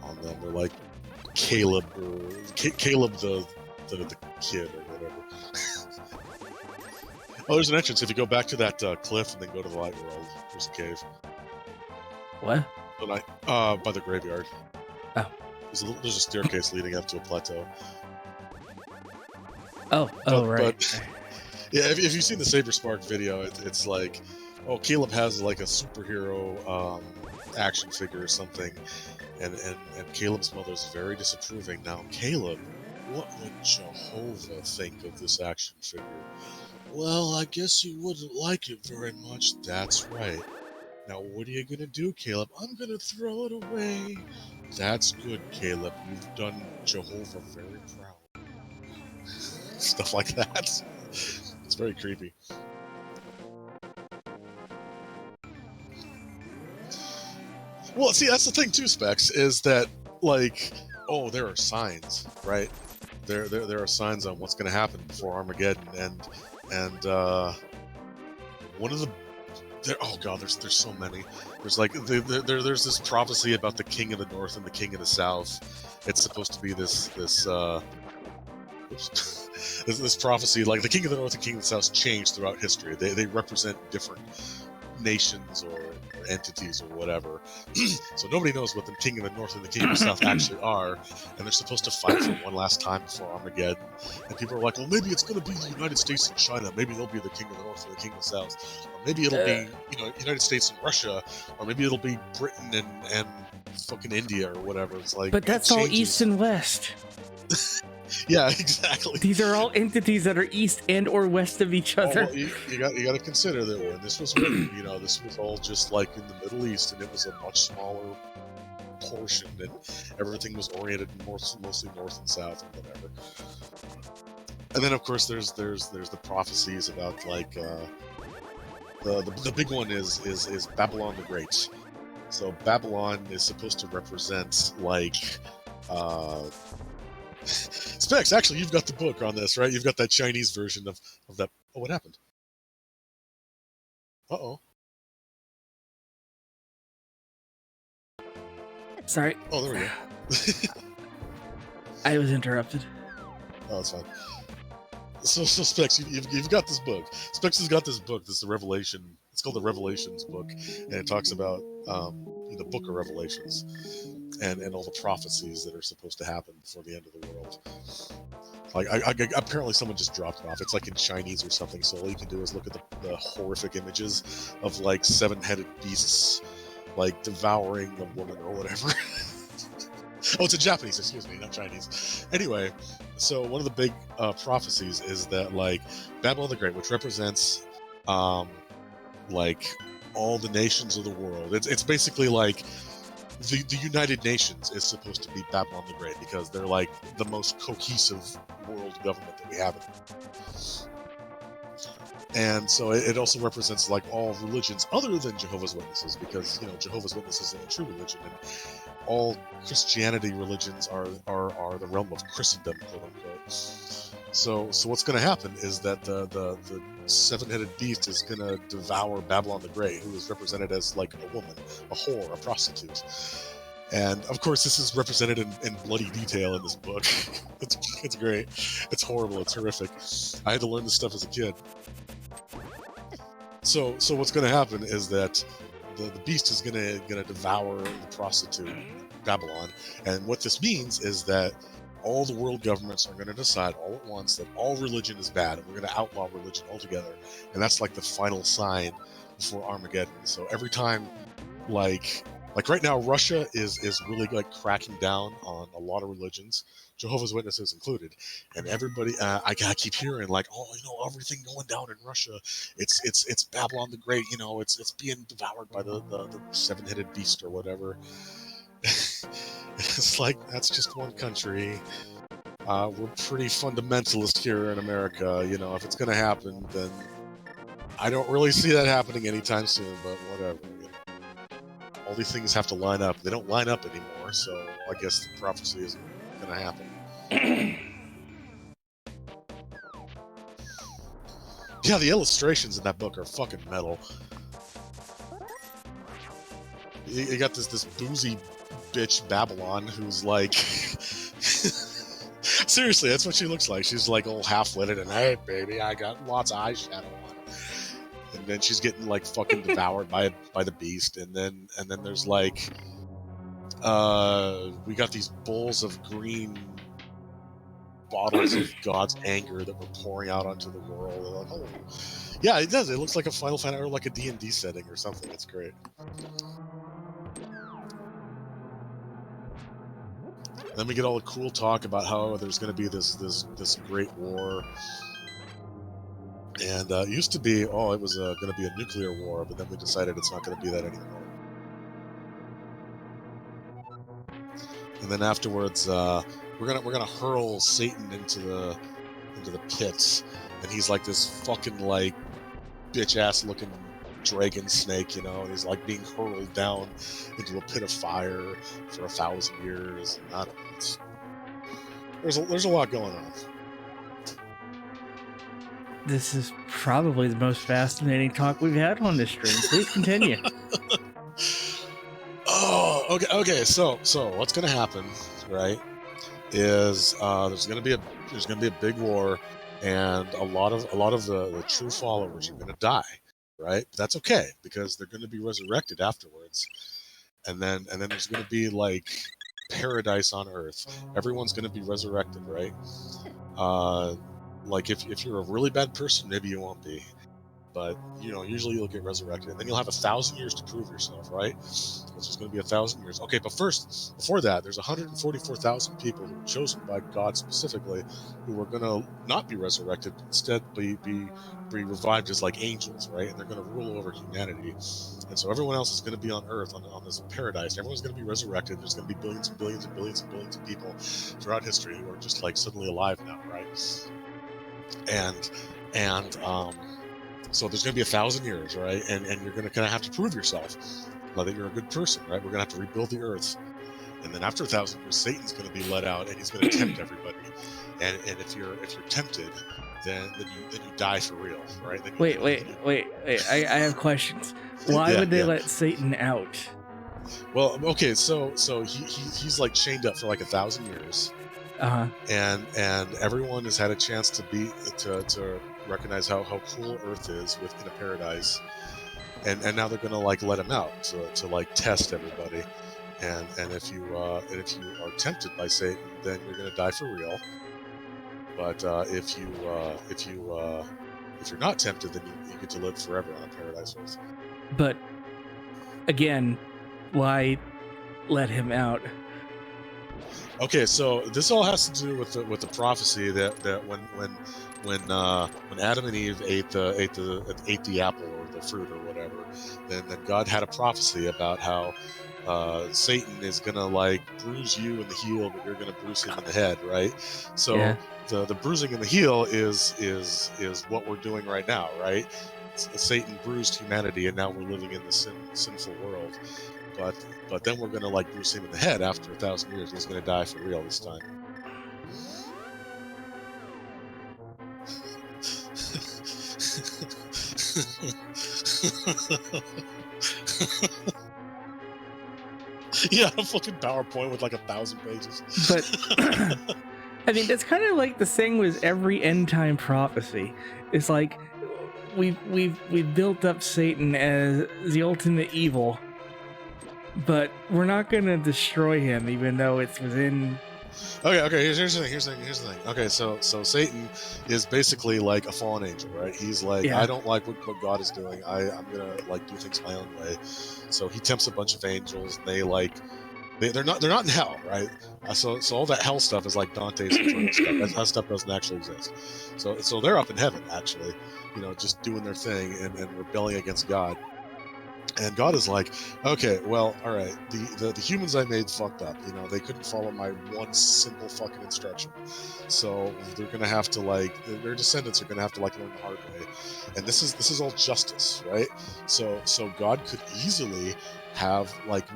on them. They're like Caleb the kid or whatever. Oh, there's an entrance. If you go back to that cliff and then go to the light world, there's a cave.
What?
By the graveyard.
Oh.
There's a staircase leading up to a plateau.
Right.
But, yeah, if you've seen the Saberspark video, it's like, oh, Caleb has like a superhero action figure or something, and Caleb's mother's very disapproving. Now, Caleb, what would Jehovah think of this action figure? Well, I guess he wouldn't like it very much. That's right. Now, what are you going to do, Caleb? I'm going to throw it away. That's good, Caleb. You've done Jehovah very proud. Stuff like that. It's very creepy. Well, see, that's the thing too, Specs, is that, like, oh, there are signs, right? There are signs on what's going to happen before Armageddon, and one of the there's so many. There's like there's this prophecy about the King of the North and the King of the South. It's supposed to be this prophecy, like the King of the North and King of the South change throughout history. They represent different nations or entities or whatever. So nobody knows what the King of the North and the King of the South actually are, and they're supposed to fight for one last time before Armageddon. And people are like, well, maybe it's going to be the United States and China. Maybe they'll be the King of the North and the King of the South. Or maybe it'll be, United States and Russia. Or maybe it'll be Britain and fucking India or whatever. It's like,
but that's all East and West.
Yeah, exactly.
These are all entities that are east and or west of each other.
Well, you got to consider that when this was written, this was all just like in the Middle East, and it was a much smaller portion, and everything was oriented mostly north and south and whatever. And then, of course, there's the prophecies about like the big one is Babylon the Great. So Babylon is supposed to represent like. Specs, actually, you've got the book on this, right? You've got that Chinese version of that. Oh, what happened? Uh-oh.
Sorry.
Oh, there we go.
I was interrupted.
Oh, that's fine. So Specs, you've got this book. Specs has got this book. This is the Revelation. It's called the Revelations book, and it talks about the Book of Revelations. And all the prophecies that are supposed to happen before the end of the world. Like, apparently someone just dropped it off. It's like in Chinese or something, so all you can do is look at the horrific images of, like, 7-headed beasts, like, devouring a woman or whatever. Oh, it's in Japanese, excuse me, not Chinese. Anyway, so one of the big prophecies is that like Babylon the Great, which represents like all the nations of the world. It's basically like the United Nations is supposed to be Babylon the Great because they're like the most cohesive world government that we have. And so it also represents like all religions other than Jehovah's Witnesses, because Jehovah's Witnesses is a true religion, and all Christianity religions are the realm of Christendom, quote unquote. So what's going to happen is that the seven-headed beast is going to devour Babylon the Great, who is represented as like a woman, a whore, a prostitute. And of course, this is represented in bloody detail in this book. It's great. It's horrible. It's horrific. I had to learn this stuff as a kid. So what's going to happen is that the beast is going to devour the prostitute, Babylon, and what this means is that all the world governments are going to decide all at once that all religion is bad, and we're going to outlaw religion altogether, and that's like the final sign before Armageddon. So every time, like right now, Russia is really like cracking down on a lot of religions, Jehovah's Witnesses included, and everybody. I keep hearing like, oh, everything going down in Russia. It's Babylon the Great. It's being devoured by the seven-headed beast or whatever. It's like, that's just one country. We're pretty fundamentalist here in America. If it's going to happen, then I don't really see that happening anytime soon. But whatever. All these things have to line up. They don't line up anymore, so I guess the prophecy isn't going to happen. Yeah, the illustrations in that book are fucking metal. You got this boozy bitch Babylon who's like... Seriously, that's what she looks like. She's like all half-witted and, hey, baby, I got lots of eyeshadow on. And then she's getting like fucking devoured by the beast, and then there's like we got these bowls of green bottles of God's anger that were pouring out onto the world. Like, oh, yeah, it does. It looks like a Final Fantasy or like a D&D setting or something. It's great. Then we get all the cool talk about how there's going to be this great war. And it used to be, it was going to be a nuclear war, but then we decided it's not going to be that anymore. And then afterwards, we're gonna hurl Satan into the pits, and he's like this fucking like bitch ass looking dragon snake, and he's like being hurled down into a pit of fire for 1,000 years. And I don't know. There's a lot going on.
This is probably the most fascinating talk we've had on this stream. Please continue.
Oh, okay. So what's gonna happen, right? Is there's gonna be a big war, and a lot of the true followers are gonna die, right? But that's okay because they're gonna be resurrected afterwards, and then there's gonna be like paradise on earth. Everyone's gonna be resurrected, right? Like if you're a really bad person, maybe you won't be, but usually you'll get resurrected, and then you'll have 1,000 years to prove yourself, right? Which is going to be 1,000 years. Okay, but first, before that, there's 144,000 people who were chosen by God specifically, who are going to not be resurrected, instead be revived as like angels, right? And they're going to rule over humanity. And so everyone else is going to be on Earth on this paradise. Everyone's going to be resurrected. There's going to be billions and billions and billions and billions of people throughout history who are just like suddenly alive now, right? And so there's going to be 1,000 years, right? And you're going to kind of have to prove yourself that you're a good person, right? We're going to have to rebuild the earth. And then after 1,000 years, Satan's going to be let out, and he's going to tempt everybody. And if you're tempted, then you die for real, right? Then
Wait. I have questions. Why would they let Satan out?
Well, okay, so he's like chained up for like 1,000 years.
Uh-huh.
And everyone has had a chance to recognize how cool Earth is within a paradise, and now they're gonna like let him out to like test everybody, and if you are tempted by Satan, then you're gonna die for real. But if you're not tempted, then you get to live forever on a paradise Earth.
But again, why let him out?
Okay, so this all has to do with the prophecy that when Adam and Eve ate the apple or the fruit or whatever, then God had a prophecy about how Satan is gonna like bruise you in the heel, but you're gonna bruise him in the head, right? So
Yeah.
the bruising in the heel is what we're doing right now, right? Satan bruised humanity, and now we're living in the sinful world. But then we're gonna like bruise him in the head after 1,000 years. He's gonna die for real this time. Yeah, a fucking PowerPoint with like 1,000 pages.
But I mean, that's kind of like the thing with every end time prophecy. It's like we've built up Satan as the ultimate evil, but we're not gonna destroy him, even though it's within.
Okay. Here's the thing. Here's the thing. Okay, so Satan is basically like a fallen angel, right? He's like,
Yeah.
I don't like what God is doing. I'm gonna like do things my own way. So he tempts a bunch of angels, and they're not in hell, right? So all that hell stuff is like Dante's Inferno stuff. That stuff doesn't actually exist. So they're up in heaven actually, just doing their thing and rebelling against God. And God is like, okay, well, all right. The humans I made fucked up. They couldn't follow my one simple fucking instruction. So they're gonna have to like their descendants are gonna have to like learn the hard way. And this is all justice, right? So God could easily have like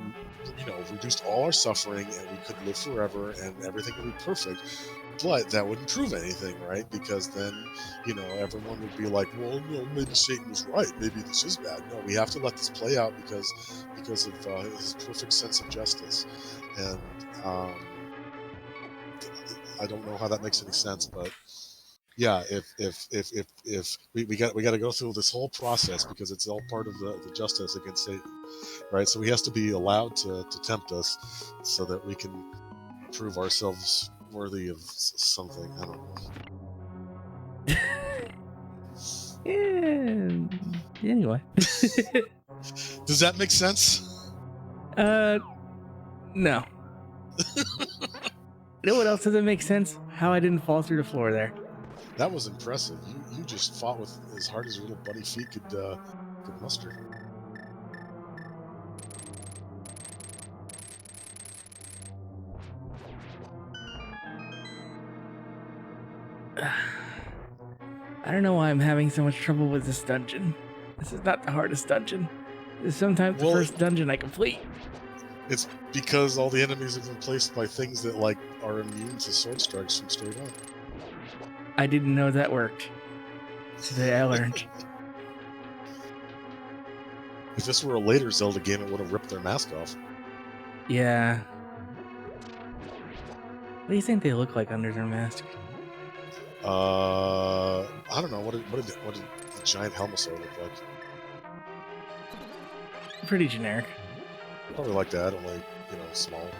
reduced all our suffering, and we could live forever, and everything would be perfect. But that wouldn't prove anything, right? Because then, everyone would be like, well, maybe Satan was right. Maybe this is bad. No, we have to let this play out because of his perfect sense of justice. And I don't know how that makes any sense, but yeah, if we got to go through this whole process because it's all part of the justice against Satan, right? So he has to be allowed to tempt us so that we can prove ourselves worthy of something. I don't know.
Yeah. Anyway.
Does that make sense?
No. You know what else doesn't make sense? How I didn't fall through the floor there.
That was impressive. You just fought with as hard as your little bunny feet could muster.
I don't know why I'm having so much trouble with this dungeon. This is not the hardest dungeon. This is sometimes the first dungeon I complete.
It's because all the enemies have been placed by things that like are immune to sword strikes from straight up.
I didn't know that worked. Today I learned.
If this were a later Zelda game, it would have ripped their mask off.
Yeah. What do you think they look like under their mask?
I don't know. What did the giant Helmasaur look like?
Pretty generic.
Probably like that, only small.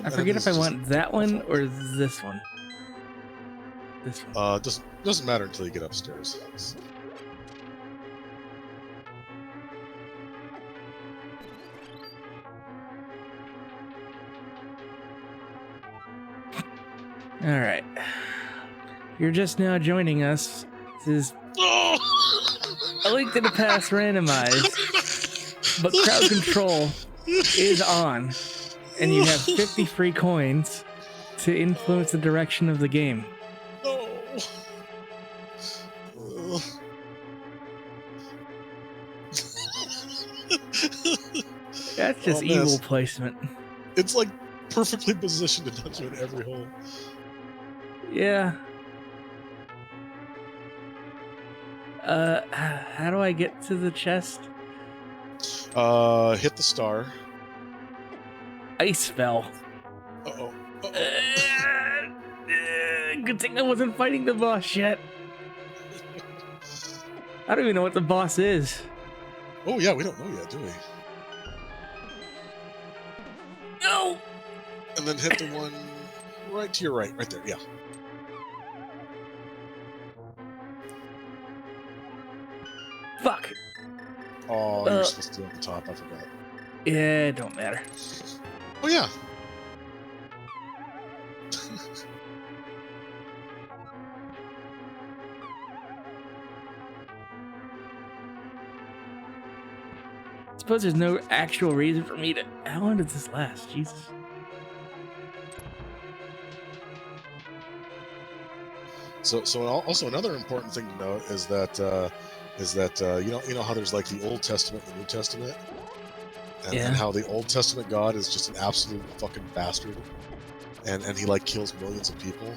I forget if I want that one or this one. This one.
Doesn't matter until you get upstairs.
All right. You're just now joining us. This is A Link to the Past randomized, but crowd control is on, and you have 50 free coins to influence the direction of the game.
No.
That's just evil placement.
It's like perfectly positioned to touch you in every hole.
Yeah. How do I get to the chest?
Hit the star.
Ice spell.
Uh-oh.
Good thing I wasn't fighting the boss yet. I don't even know what the boss is.
Oh yeah, we don't know yet, do we?
No!
And then hit the one right to your right there, yeah.
Fuck.
Oh, you're supposed to do it on the top. I forgot.
Yeah, it don't matter.
Oh yeah.
Suppose there's no actual reason for me to. How long does this last? Jesus.
So also another important thing to note is that you know how there's like the Old Testament and the New Testament, and how the Old Testament God is just an absolute fucking bastard, and he like kills millions of people,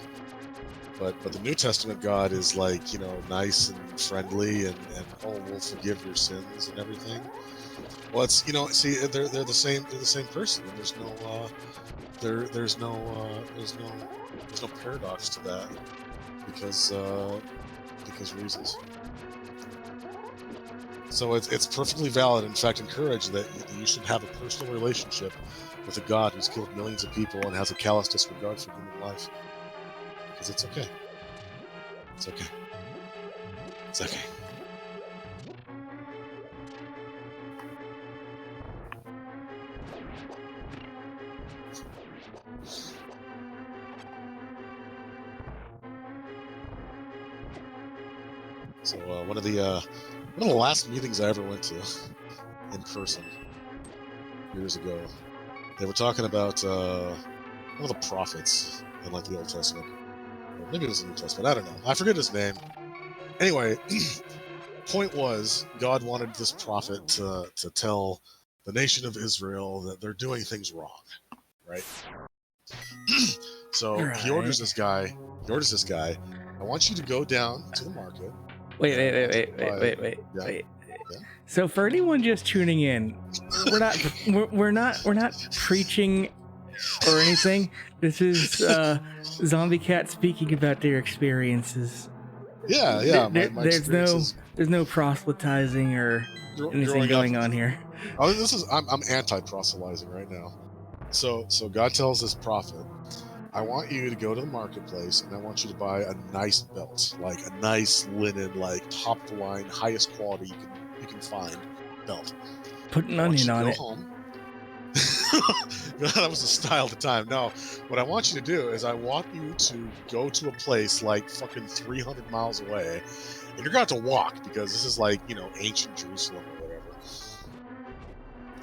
but the New Testament God is like, you know, nice and friendly, and oh, we'll forgive your sins and everything. Well, it's, you know, see, they're the same person, and there's no there's no paradox to that, because reasons. So it's perfectly valid, in fact encouraged, that you should have a personal relationship with a God who's killed millions of people and has a callous disregard for human life. Because it's okay. It's okay. It's okay. So one of the last meetings I ever went to in person years ago, they were talking about one of the prophets in like the Old Testament, or maybe it was the New Testament. I don't know. I forget his name. Anyway, point was, God wanted this prophet to tell the nation of Israel that they're doing things wrong, right? So he orders this guy. I want you to go down to the market.
Wait.
Yeah.
So for anyone just tuning in, we're not preaching or anything. This is Zombie Cat speaking about their experiences.
Yeah.
There's no proselytizing or anything going on here.
Oh, I'm anti-proselytizing right now. So God tells this prophet, I want you to go to the marketplace, and I want you to buy a nice belt, like a nice linen, like top of the line, highest quality you can find belt.
Put an onion on it.
Home. That was the style at the time. No, what I want you to do is I want you to go to a place like fucking 300 miles away, and you're going to have to walk, because this is like, you know, ancient Jerusalem or whatever.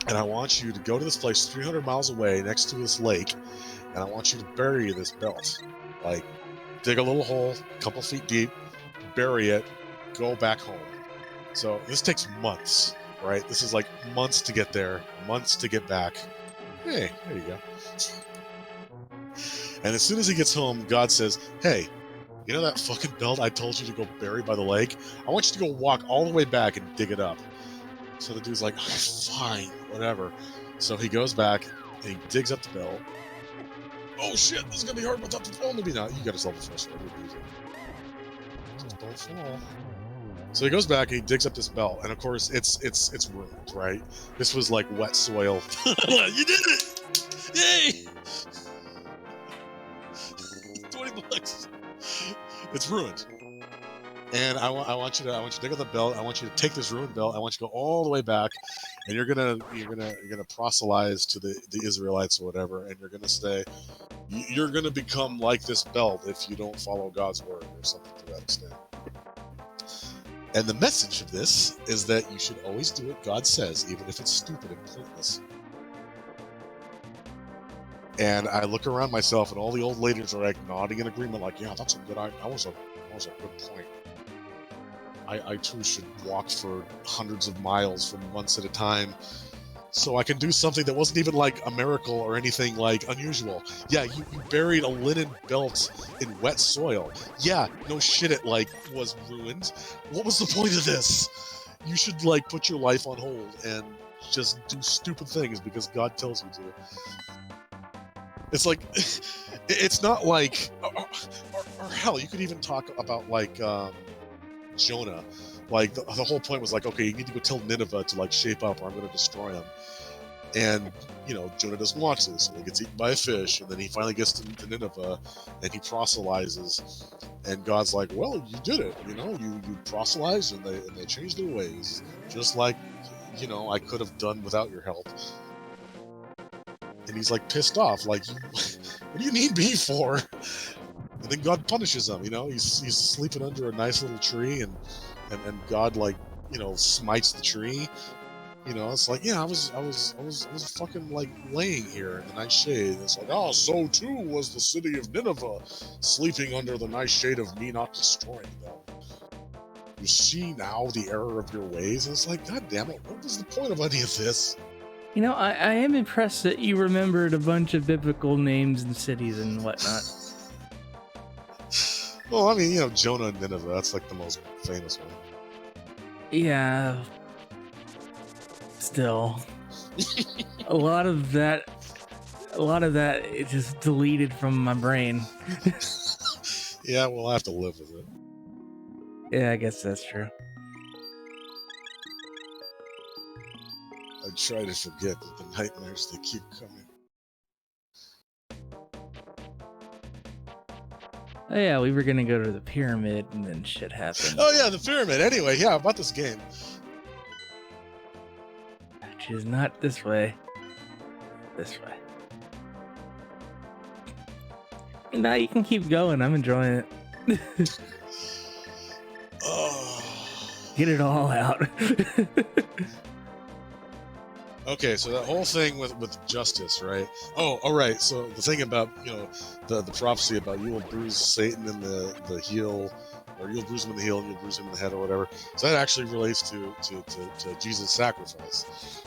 And I want you to go to this place 300 miles away next to this lake, and I want you to bury this belt. Like, dig a little hole, a couple feet deep, bury it, go back home. So this takes months, right? This is like months to get there, months to get back. Hey, there you go. And as soon as he gets home, God says, hey, you know that fucking belt I told you to go bury by the lake? I want you to go walk all the way back and dig it up. So the dude's like, oh, fine, whatever. So he goes back and he digs up the belt. Oh shit, this is gonna be hard without the belt. Maybe not. You got yourself a fresh one. Don't fall. So he goes back and he digs up this belt, and of course it's ruined, right? This was like wet soil. You did it! Yay! $20. It's ruined. And I want you to dig up the belt. I want you to take this ruined belt. I want you to go all the way back, and you're gonna proselytize to the Israelites or whatever, and you're gonna say, you're gonna become like this belt if you don't follow God's word, or something to that extent. And the message of this is that you should always do what God says, even if it's stupid and pointless. And I look around myself, and all the old ladies are like nodding in agreement, like, yeah, that's a good idea. That was a good point. I too should walk for hundreds of miles for months at a time, so I can do something that wasn't even like a miracle or anything like unusual. Yeah, you buried a linen belt in wet soil. Yeah, no shit, it like was ruined. What was the point of this? You should like put your life on hold and just do stupid things because God tells you to. It's like, it's not like, or hell, you could even talk about like Jonah. Like the whole point was like, okay, you need to go tell Nineveh to like shape up, or I'm going to destroy them. And you know, Jonah doesn't watch this, and he gets eaten by a fish, and then he finally gets to Nineveh, and he proselytizes, and God's like, well, you did it, you know, you proselytized, and they changed their ways, just like you know, I could have done without your help. And he's like pissed off, like, what do you need me for? And then God punishes him, you know, he's sleeping under a nice little tree, and God, like, you know, smites the tree. You know, it's like, yeah, I was fucking like laying here in the nice shade. It's like, oh, so too was the city of Nineveh, sleeping under the nice shade of me not destroying them. You see now the error of your ways. And it's like, God damn it, what was the point of any of this?
You know, I am impressed that you remembered a bunch of biblical names and cities and whatnot.
Well, I mean, you know, Jonah and Nineveh, that's like the most famous one.
Yeah. Still. a lot of that it just deleted from my brain.
Yeah, we'll have to live with it.
Yeah, I guess that's true.
I try to forget, but the nightmares, they keep coming.
Oh yeah, we were gonna go to the pyramid and then shit happened.
Oh yeah, the pyramid. Anyway, yeah, about this game.
Which is not this way. This way. Now you can keep going. I'm enjoying it.
Oh.
Get it all out.
Okay, so that whole thing with justice, right? Oh, all right. So the thing about, you know, the prophecy about you will bruise Satan in the heel, or you'll bruise him in the heel and you'll bruise him in the head, or whatever. So that actually relates to Jesus' sacrifice.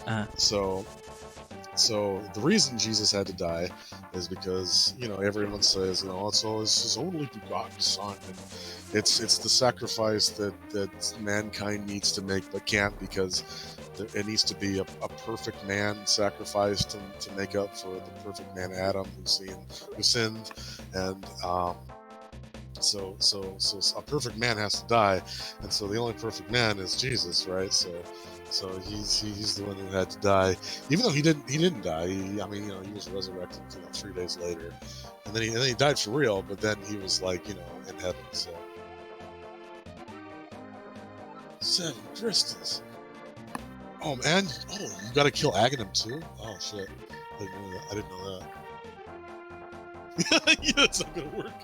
So the reason Jesus had to die is because, you know, everyone says, you know, it's his only begotten son, and it's the sacrifice that mankind needs to make but can't, because it needs to be a perfect man sacrificed to make up for the perfect man Adam who sinned, and so a perfect man has to die, and so the only perfect man is Jesus, right? So he's the one who had to die, even though he didn't die. I mean, you know, he was resurrected 3 days later, and then he died for real. But then he was, like, you know, in heaven. So 7 crystals. Oh man! Oh, you got to kill Aghanim too. Oh shit! I didn't know that. Yeah, it's not gonna work.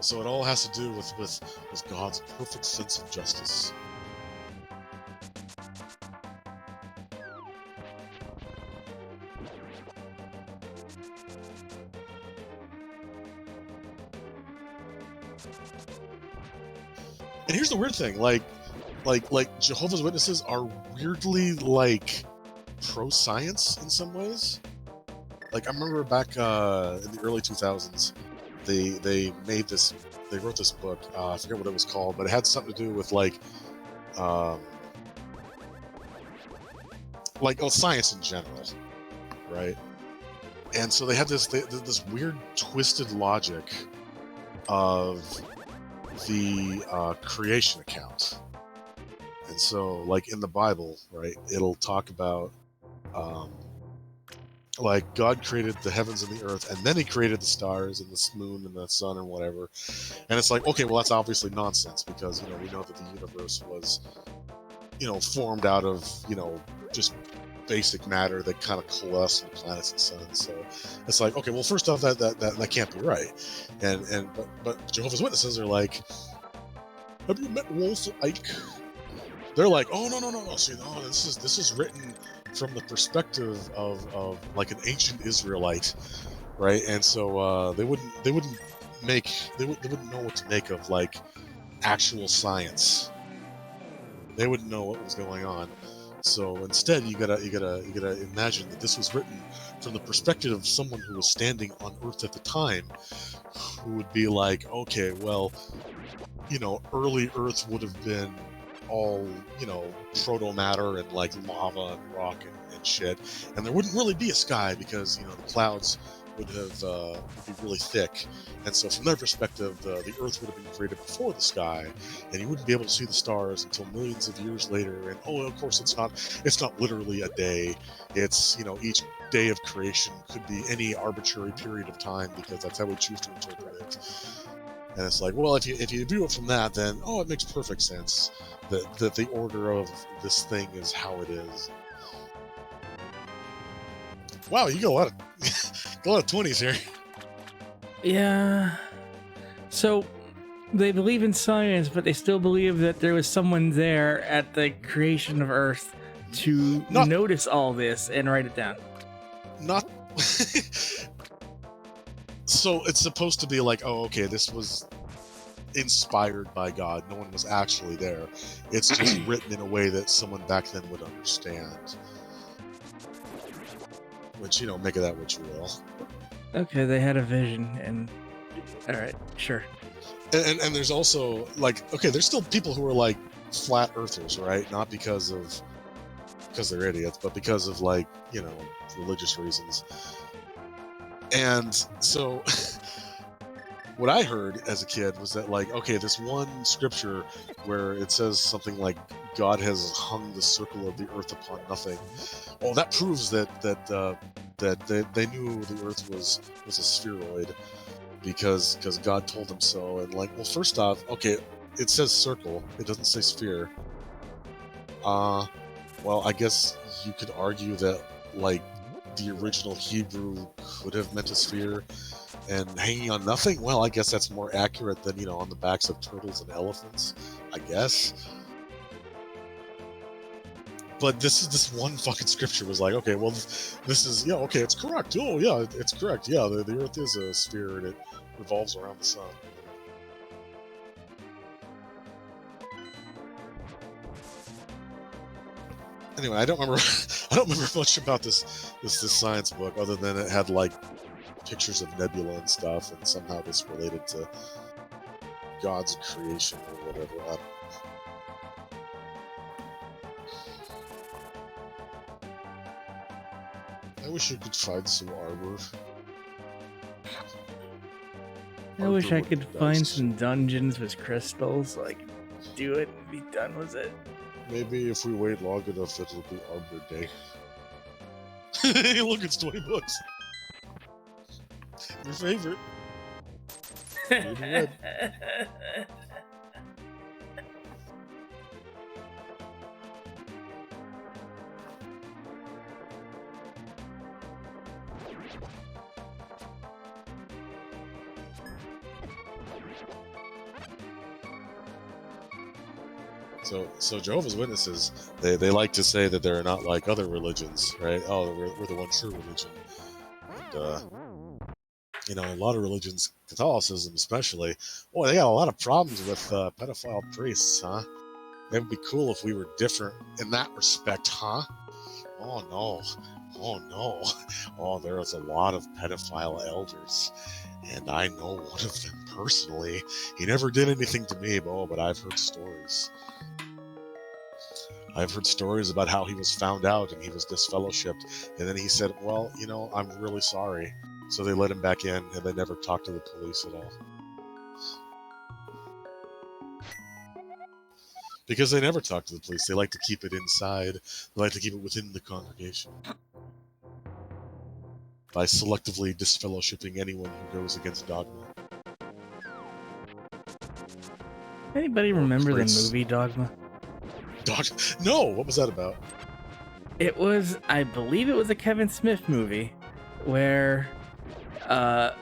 So it all has to do with God's perfect sense of justice. And here's the weird thing, like Jehovah's Witnesses are weirdly, like, pro-science in some ways. Like, I remember back in the early 2000s, they wrote this book. I forget what it was called, but it had something to do with science in general, right? And so they had this weird twisted logic of the creation account. And so, like, in the Bible, right, it'll talk about like, God created the heavens and the earth, and then he created the stars and the moon and the sun and whatever. And it's like, okay, well, that's obviously nonsense, because, you know, we know that the universe was, you know, formed out of, you know, just basic matter that kind of coalesced in the planets and suns. So it's like, okay, well, first off, that can't be right. But Jehovah's Witnesses are like, have you met Wolf Ike? They're like, oh, no. See, no, this is written from the perspective of like an ancient Israelite, right? And so they wouldn't know what to make of, like, actual science. They wouldn't know what was going on. So instead, you gotta imagine that this was written from the perspective of someone who was standing on Earth at the time, who would be like, okay, well, you know, early Earth would have been all, you know, proto matter and, like, lava and rock and shit, and there wouldn't really be a sky, because, you know, the clouds would have be really thick, and so from their perspective, the Earth would have been created before the sky, and you wouldn't be able to see the stars until millions of years later. And of course, it's not literally a day. It's, you know, each day of creation could be any arbitrary period of time, because that's how we choose to interpret it. And it's like, well, if you view it from that, then it makes perfect sense that the order of this thing is how it is. Wow, you got a lot of got a lot of 20s here.
Yeah. So they believe in science, but they still believe that there was someone there at the creation of Earth to notice all this and write it down.
Not. So it's supposed to be like, oh, okay, this was inspired by God. No one was actually there. It's just written in a way that someone back then would understand. Which, make of that what you will.
Okay, they had a vision, and all right, sure.
And there's also like, okay, there's still people who are like flat earthers, right? Not because they're idiots, but because of like, religious reasons. And so what I heard as a kid was that, like, okay, this one scripture where it says something like God has hung the circle of the earth upon nothing. Well, that proves that they knew the earth was a spheroid because God told them so. And like, well, first off, okay, it says circle, it doesn't say sphere. Well, I guess you could argue that like the original Hebrew could have meant a sphere, and hanging on nothing, well, I guess that's more accurate than, on the backs of turtles and elephants, I guess. But this one fucking scripture was like, okay, well, this is, okay, it's correct. Oh, yeah, it's correct. Yeah, the earth is a sphere and it revolves around the sun. Anyway, I don't remember much about this science book other than it had like pictures of nebula and stuff, and somehow this related to God's creation or whatever. I don't know. I wish I could find some armor.
I wish I could find some dungeons with crystals, like do it and be done with it.
Maybe if we wait long enough, it'll be Armor Day. Look, it's $20. Your favorite. Red. So Jehovah's Witnesses, they like to say that they're not like other religions, right? Oh, we're the one true religion. And, a lot of religions, Catholicism especially, boy, they got a lot of problems with pedophile priests, huh? It would be cool if we were different in that respect, huh? Oh, no. Oh, no. Oh, there's a lot of pedophile elders, and I know one of them personally. He never did anything to me, but I've heard stories. I've heard stories about how he was found out and he was disfellowshipped, and then he said, well, I'm really sorry. So they let him back in, and they never talked to the police at all. Because they never talk to the police. They like to keep it inside. They like to keep it within the congregation. By selectively disfellowshipping anyone who goes against dogma.
Anybody remember the movie Dogma?
No, what was that about?
It was, I believe it was a Kevin Smith movie where a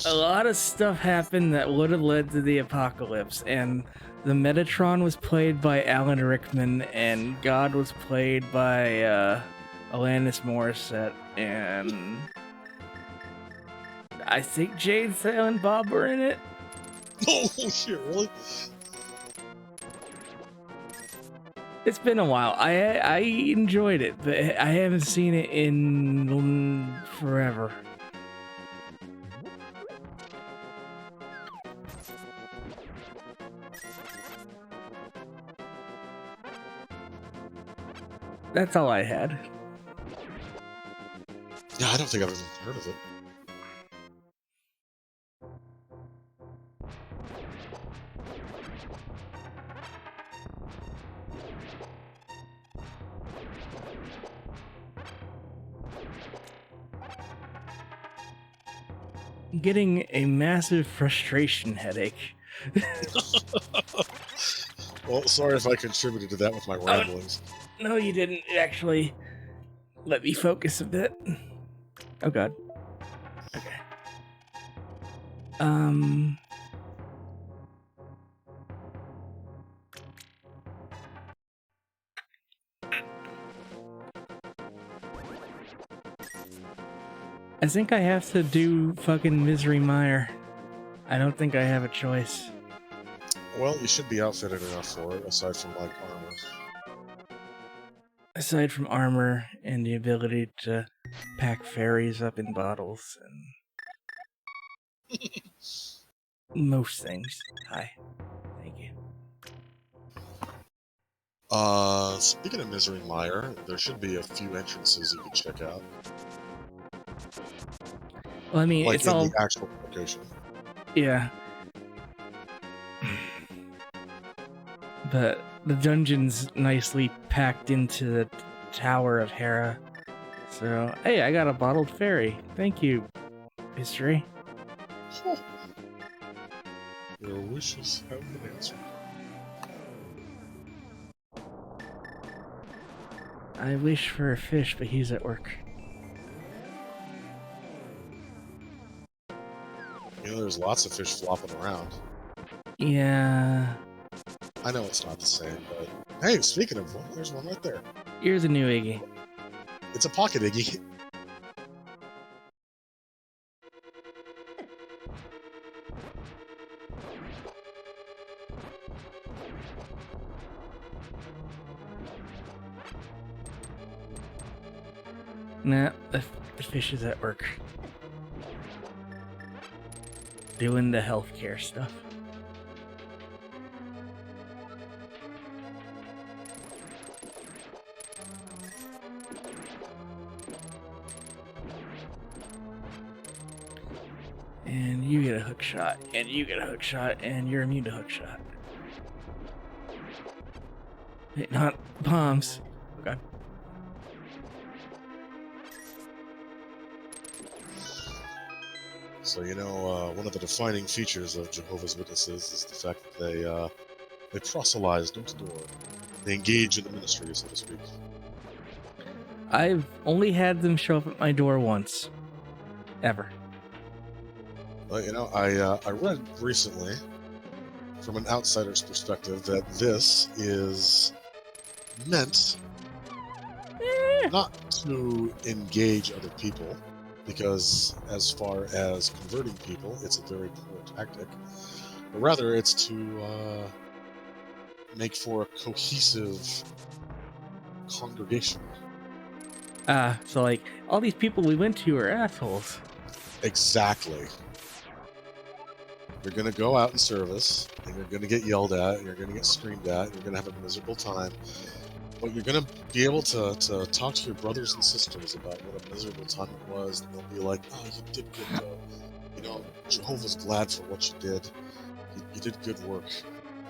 lot of stuff happened that would have led to the apocalypse, and the Metatron was played by Alan Rickman, and God was played by Alanis Morissette, and I think Jaye and Silent Bob were in it.
Oh shit, really?
It's been a while. I enjoyed it, but I haven't seen it in forever. That's all I had.
Yeah, I don't think I've ever heard of it.
getting a massive frustration headache.
Well, sorry if I contributed to that with my ramblings.
No, you didn't. It actually let me focus a bit. Oh god. Okay. I think I have to do fucking Misery Mire. I don't think I have a choice.
Well, you should be outfitted enough for it, aside from, like, armor.
Aside from armor and the ability to pack fairies up in bottles and most things. Hi. Thank you.
Speaking of Misery Mire, there should be a few entrances you can check out.
Well, I mean,
Like
it's
in
all...
the actual location.
Yeah. But the dungeon's nicely packed into the Tower of Hera. So, hey, I got a bottled fairy. Thank you, history.
Your wishes have been answered.
I wish for a fish, but he's at work.
You know, there's lots of fish flopping around.
Yeah.
I know it's not the same, but hey, speaking of one, there's one right there.
You're the new Iggy.
It's a pocket Iggy.
Nah, the fish is at work. Doing the healthcare stuff. And you get a hook shot, and you get a hook shot, and you're immune to hook shot. Hey, not bombs. Okay.
So, you know, one of the defining features of Jehovah's Witnesses is the fact that they proselytize door to door. They engage in the ministry, so to speak.
I've only had them show up at my door once. Ever.
Well, you know, I read recently, from an outsider's perspective, that this is meant not to engage other people, because as far as converting people, it's a very poor tactic, but rather it's to make for a cohesive congregation.
So like, all these people we went to are assholes.
Exactly. You're going to go out in service, and you're going to get yelled at, and you're going to get screamed at, you're going to have a miserable time, but you're going to be able to talk to your brothers and sisters about what a miserable time it was, and they'll be like, oh, you did good, though. You know, Jehovah's glad for what you did. You did good work.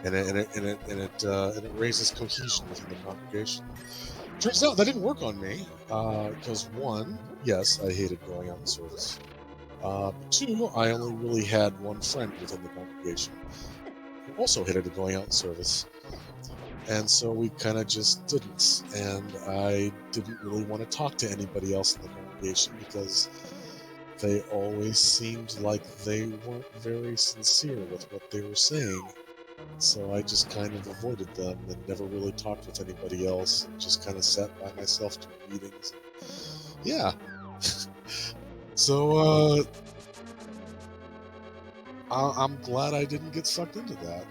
And it raises cohesion within the congregation. Turns out that didn't work on me, because one, yes, I hated going out in service. Two, I only really had one friend within the congregation who also hated going out in service. And so we kind of just didn't. And I didn't really want to talk to anybody else in the congregation because they always seemed like they weren't very sincere with what they were saying. So I just kind of avoided them and never really talked with anybody else and just kind of sat by myself doing meetings. Yeah. So, I'm glad I didn't get sucked into that.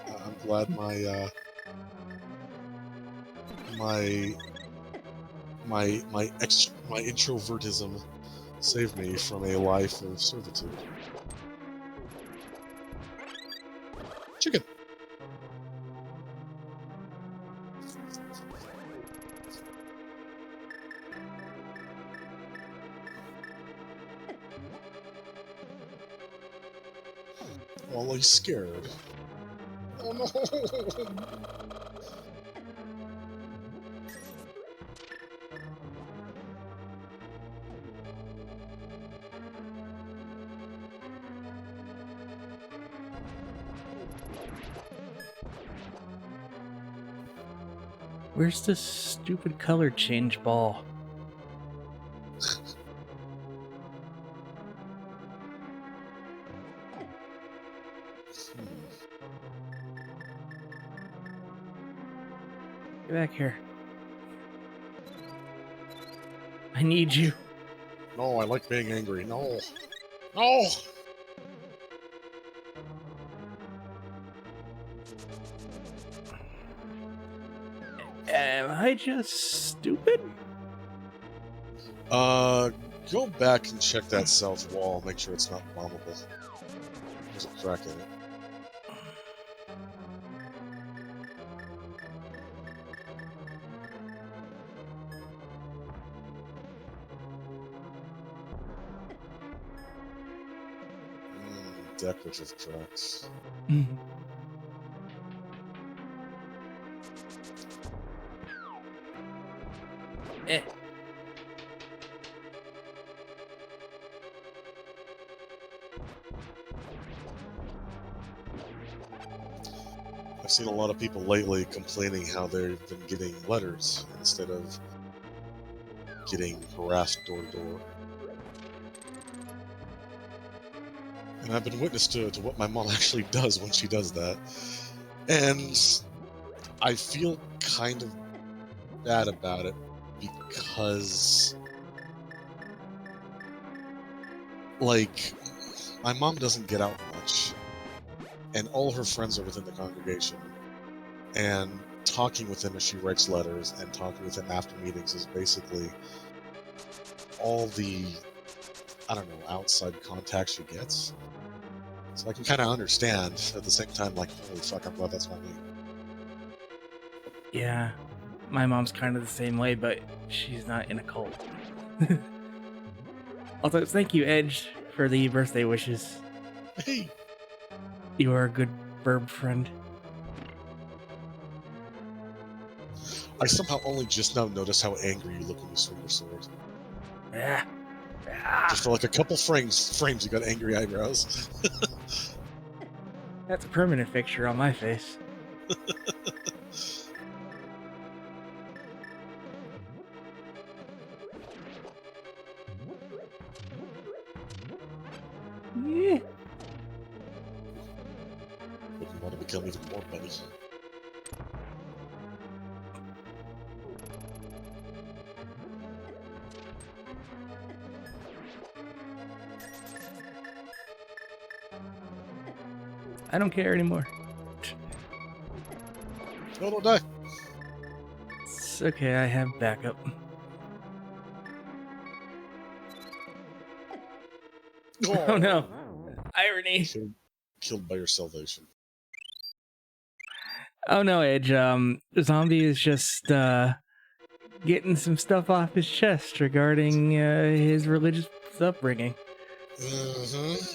I'm glad my introvertism saved me from a life of servitude. Chicken. Oh, he's scared. Oh no!
Where's this stupid color change ball? Get back here. I need you.
No, I like being angry. No. No!
Am I just stupid?
Go back and check that south wall. Make sure it's not bombable. There's a crack in it. Decorative cracks.
Eh.
I've seen a lot of people lately complaining how they've been getting letters instead of getting harassed door to door. And I've been witness to what my mom actually does when she does that. And I feel kind of bad about it because, like, my mom doesn't get out much, and all her friends are within the congregation, and talking with them as she writes letters and talking with them after meetings is basically all the, I don't know, outside contact she gets. So I can kind of understand, at the same time, like, holy fuck, I'm glad that's not me.
Yeah, my mom's kind of the same way, but she's not in a cult. Also, thank you, Edge, for the birthday wishes.
Hey!
You are a good burb friend.
I somehow only just now noticed how angry you look when you swing your sword.
Yeah.
Just for like a couple frames, you got angry eyebrows.
That's a permanent fixture on my face. Yeah.
But you want to become even more bunny.
I don't care anymore.
No, don't die.
It's okay, I have backup. Oh no. Irony.
Killed by your salvation.
Oh no, Edge. Zombie is just getting some stuff off his chest regarding his religious upbringing.
Mm-hmm.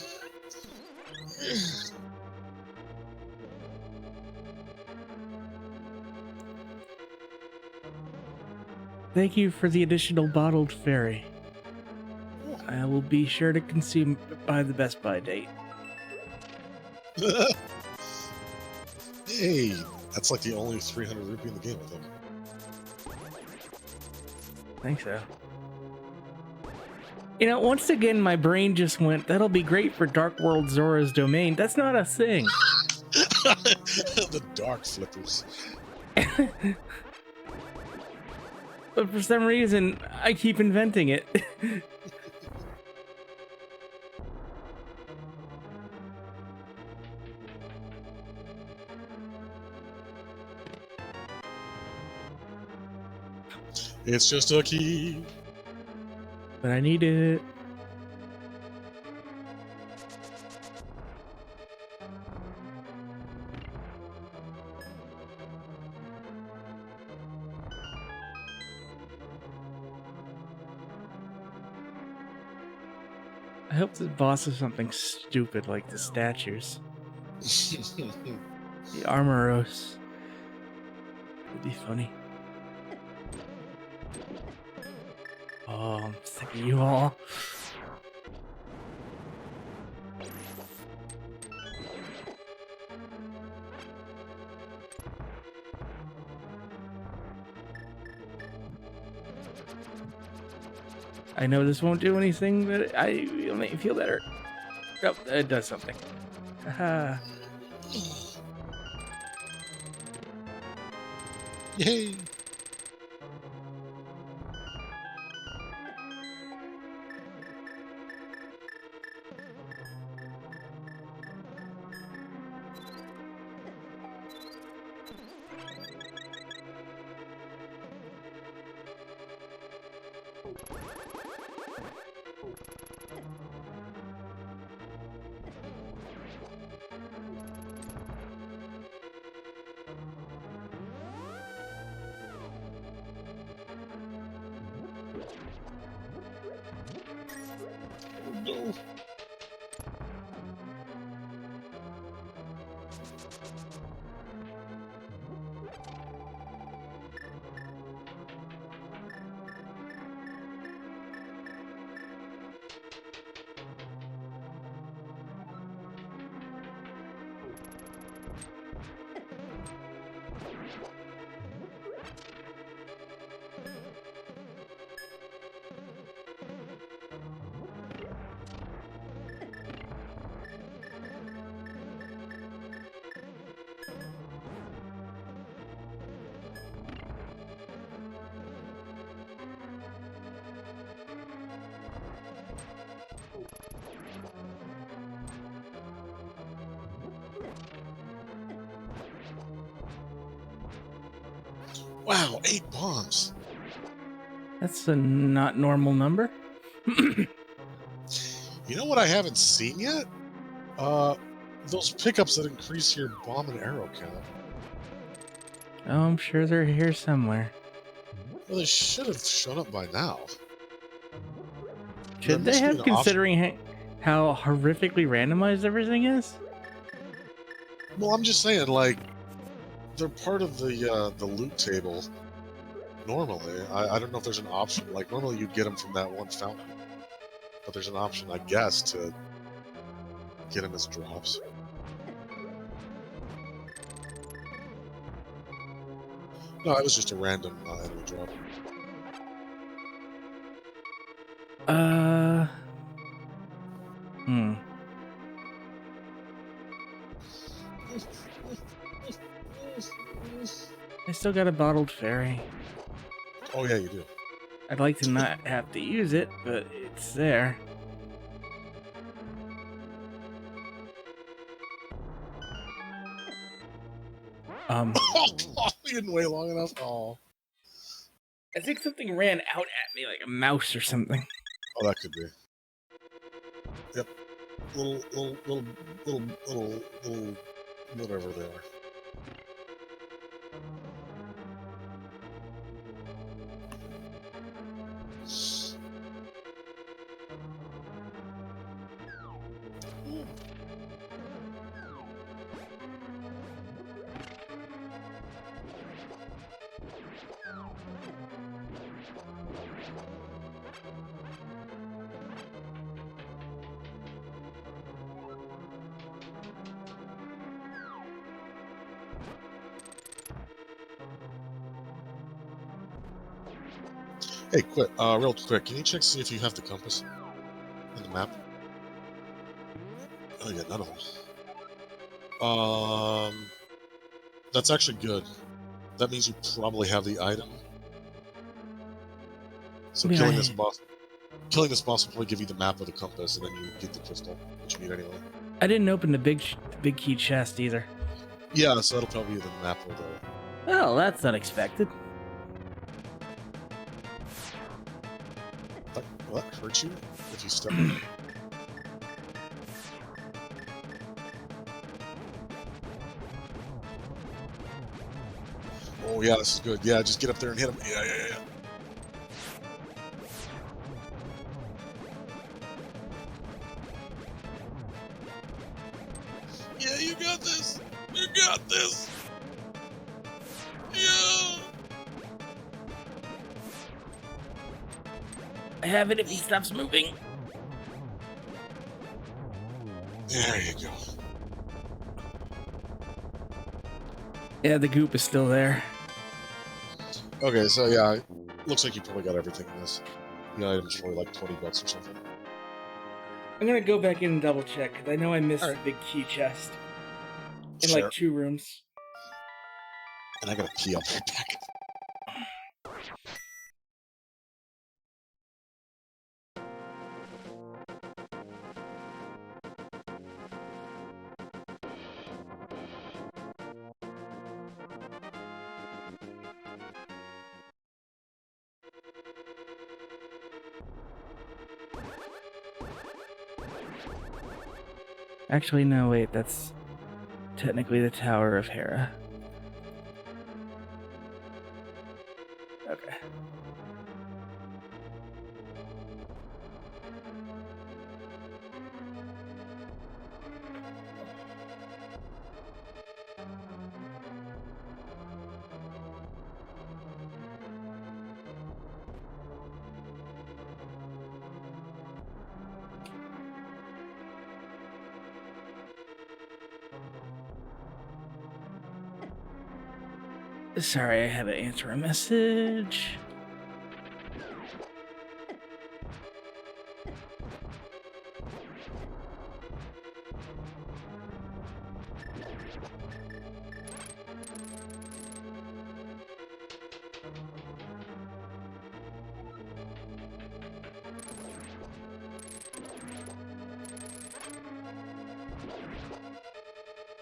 Thank you for the additional bottled fairy. I will be sure to consume it by the Best Buy date.
Hey, that's like the only 300 rupee in the game, I think.
I think so. You know, once again, my brain just went, that'll be great for Dark World Zora's domain. That's not a thing.
The dark flippers.
But for some reason, I keep inventing it.
It's just a key.
But I need it. I hope the boss is something stupid like the statues. The Armoros. Would be funny. Oh, I'm sick of you all. I know this won't do anything, but it'll make me feel better. Oh, it does something. Haha.
Yay! No. Wow, 8 bombs.
That's a not normal number.
You know what I haven't seen yet? Those pickups that increase your bomb and arrow count.
Oh, I'm sure they're here somewhere.
Well, they should have shown up by now.
Should
There
they
must be
have,
an
considering how horrifically randomized everything is?
Well, I'm just saying, like, they're part of the loot table. Normally, I don't know if there's an option. Like, normally you'd get them from that one fountain, but there's an option, I guess, to get them as drops. No, it was just a random enemy drop.
Hmm. I still got a bottled fairy.
Oh yeah, you do.
I'd like to not have to use it, but it's there.
Oh, you didn't wait long enough. Oh,
I think something ran out at me like a mouse or something.
oh, that could be. Yep, little, whatever they are. Hey, real quick, can you check to see if you have the compass in the map? Oh, yeah, none of them. That's actually good. That means you probably have the item. So
Yeah,
killing this boss will probably give you the map of the compass, and then you get the crystal, which you need anyway.
I didn't open the big key chest either.
Yeah, so that'll probably be the map of the.
Well, that's unexpected.
Will that hurt you if you step on it? Oh yeah, this is good. Yeah, just get up there and hit him. Yeah. Yeah, you got this. You got this. Yeah.
I have it if he stops moving.
There you go.
Yeah, the goop is still there.
Okay, so yeah, looks like you probably got everything in this. the items for like $20 or something.
I'm gonna go back in and double check because I know I missed
Alright.
the big key chest in
Sure.
like 2 rooms.
And I gotta pee up right back.
Actually, no, wait, that's technically the Tower of Hera. Okay. Sorry, I had to answer a message.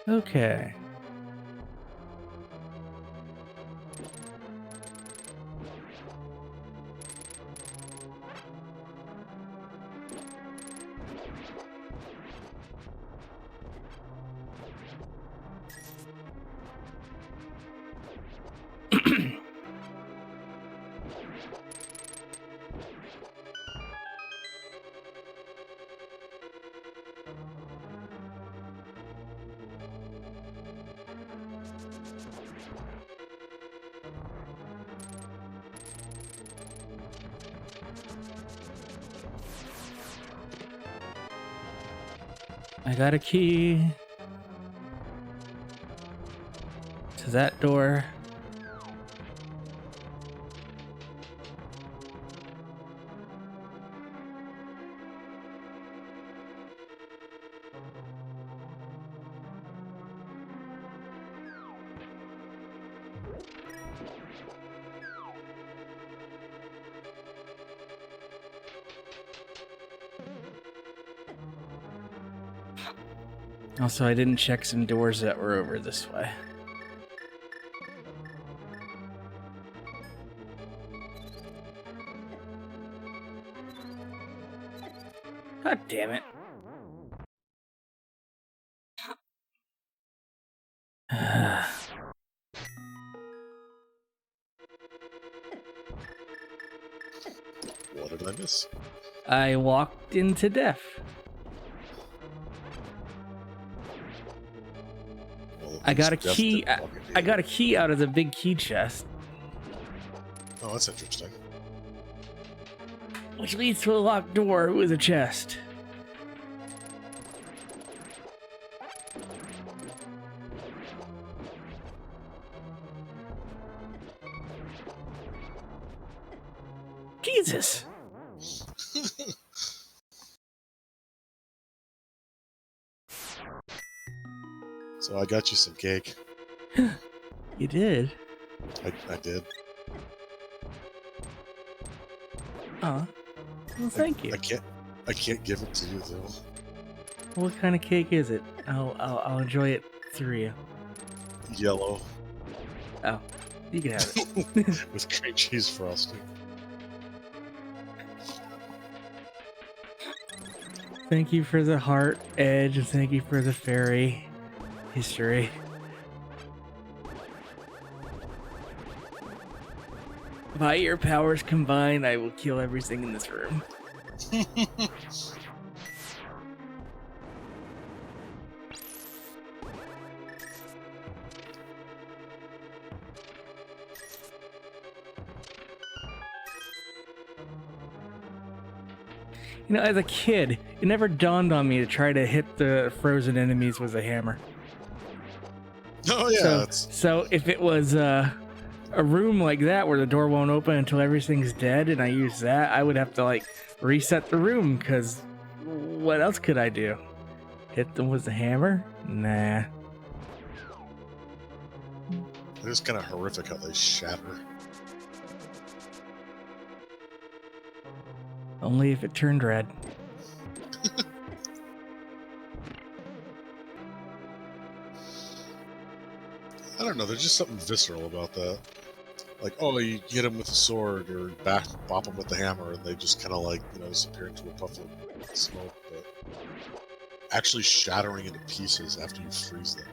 Okay. I got a key to that door. Also, I didn't check some doors that were over this way. God damn it.
What did I miss?
I walked into death.
Well,
I got a
Jeff
key.
didn't walk into
I
you.
got a key out of the big key chest,
Oh, that's interesting.
which leads to a locked door with a chest. Jesus.
So I got you some cake.
You did?
I did.
Oh. Well, thank you.
I can't give it to you though.
What kind of cake is it? I'll enjoy it through you.
Yellow
Oh, you can have it.
with cream cheese frosting.
Thank you for the heart edge, and thank you for the fairy history. By your powers combined, I will kill everything in this room. You know, as a kid, it never dawned on me to try to hit the frozen enemies with a hammer.
Oh yeah,
So if it was a room like that where the door won't open until everything's dead and I use that, I would have to like reset the room because what else could I do? Hit them with the hammer? Nah.
It is kind of horrific how they shatter.
Only if it turned red.
I don't know, there's just something visceral about that. Like, oh, you hit them with a sword or bop them with the hammer and they just kind of like, disappear into a puff of smoke, but actually shattering into pieces after you freeze them.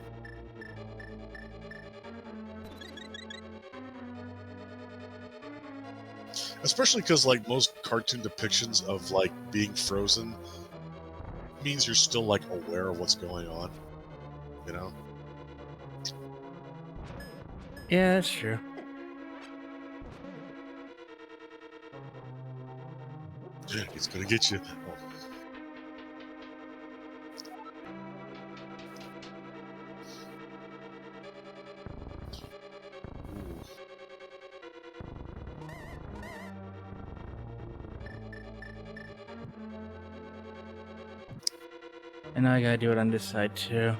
Especially because, like, most cartoon depictions of, like, being frozen means you're still, like, aware of what's going on, you know?
Yeah, that's true.
Yeah, he's gonna get you. Oh.
And now I gotta do it on this side too.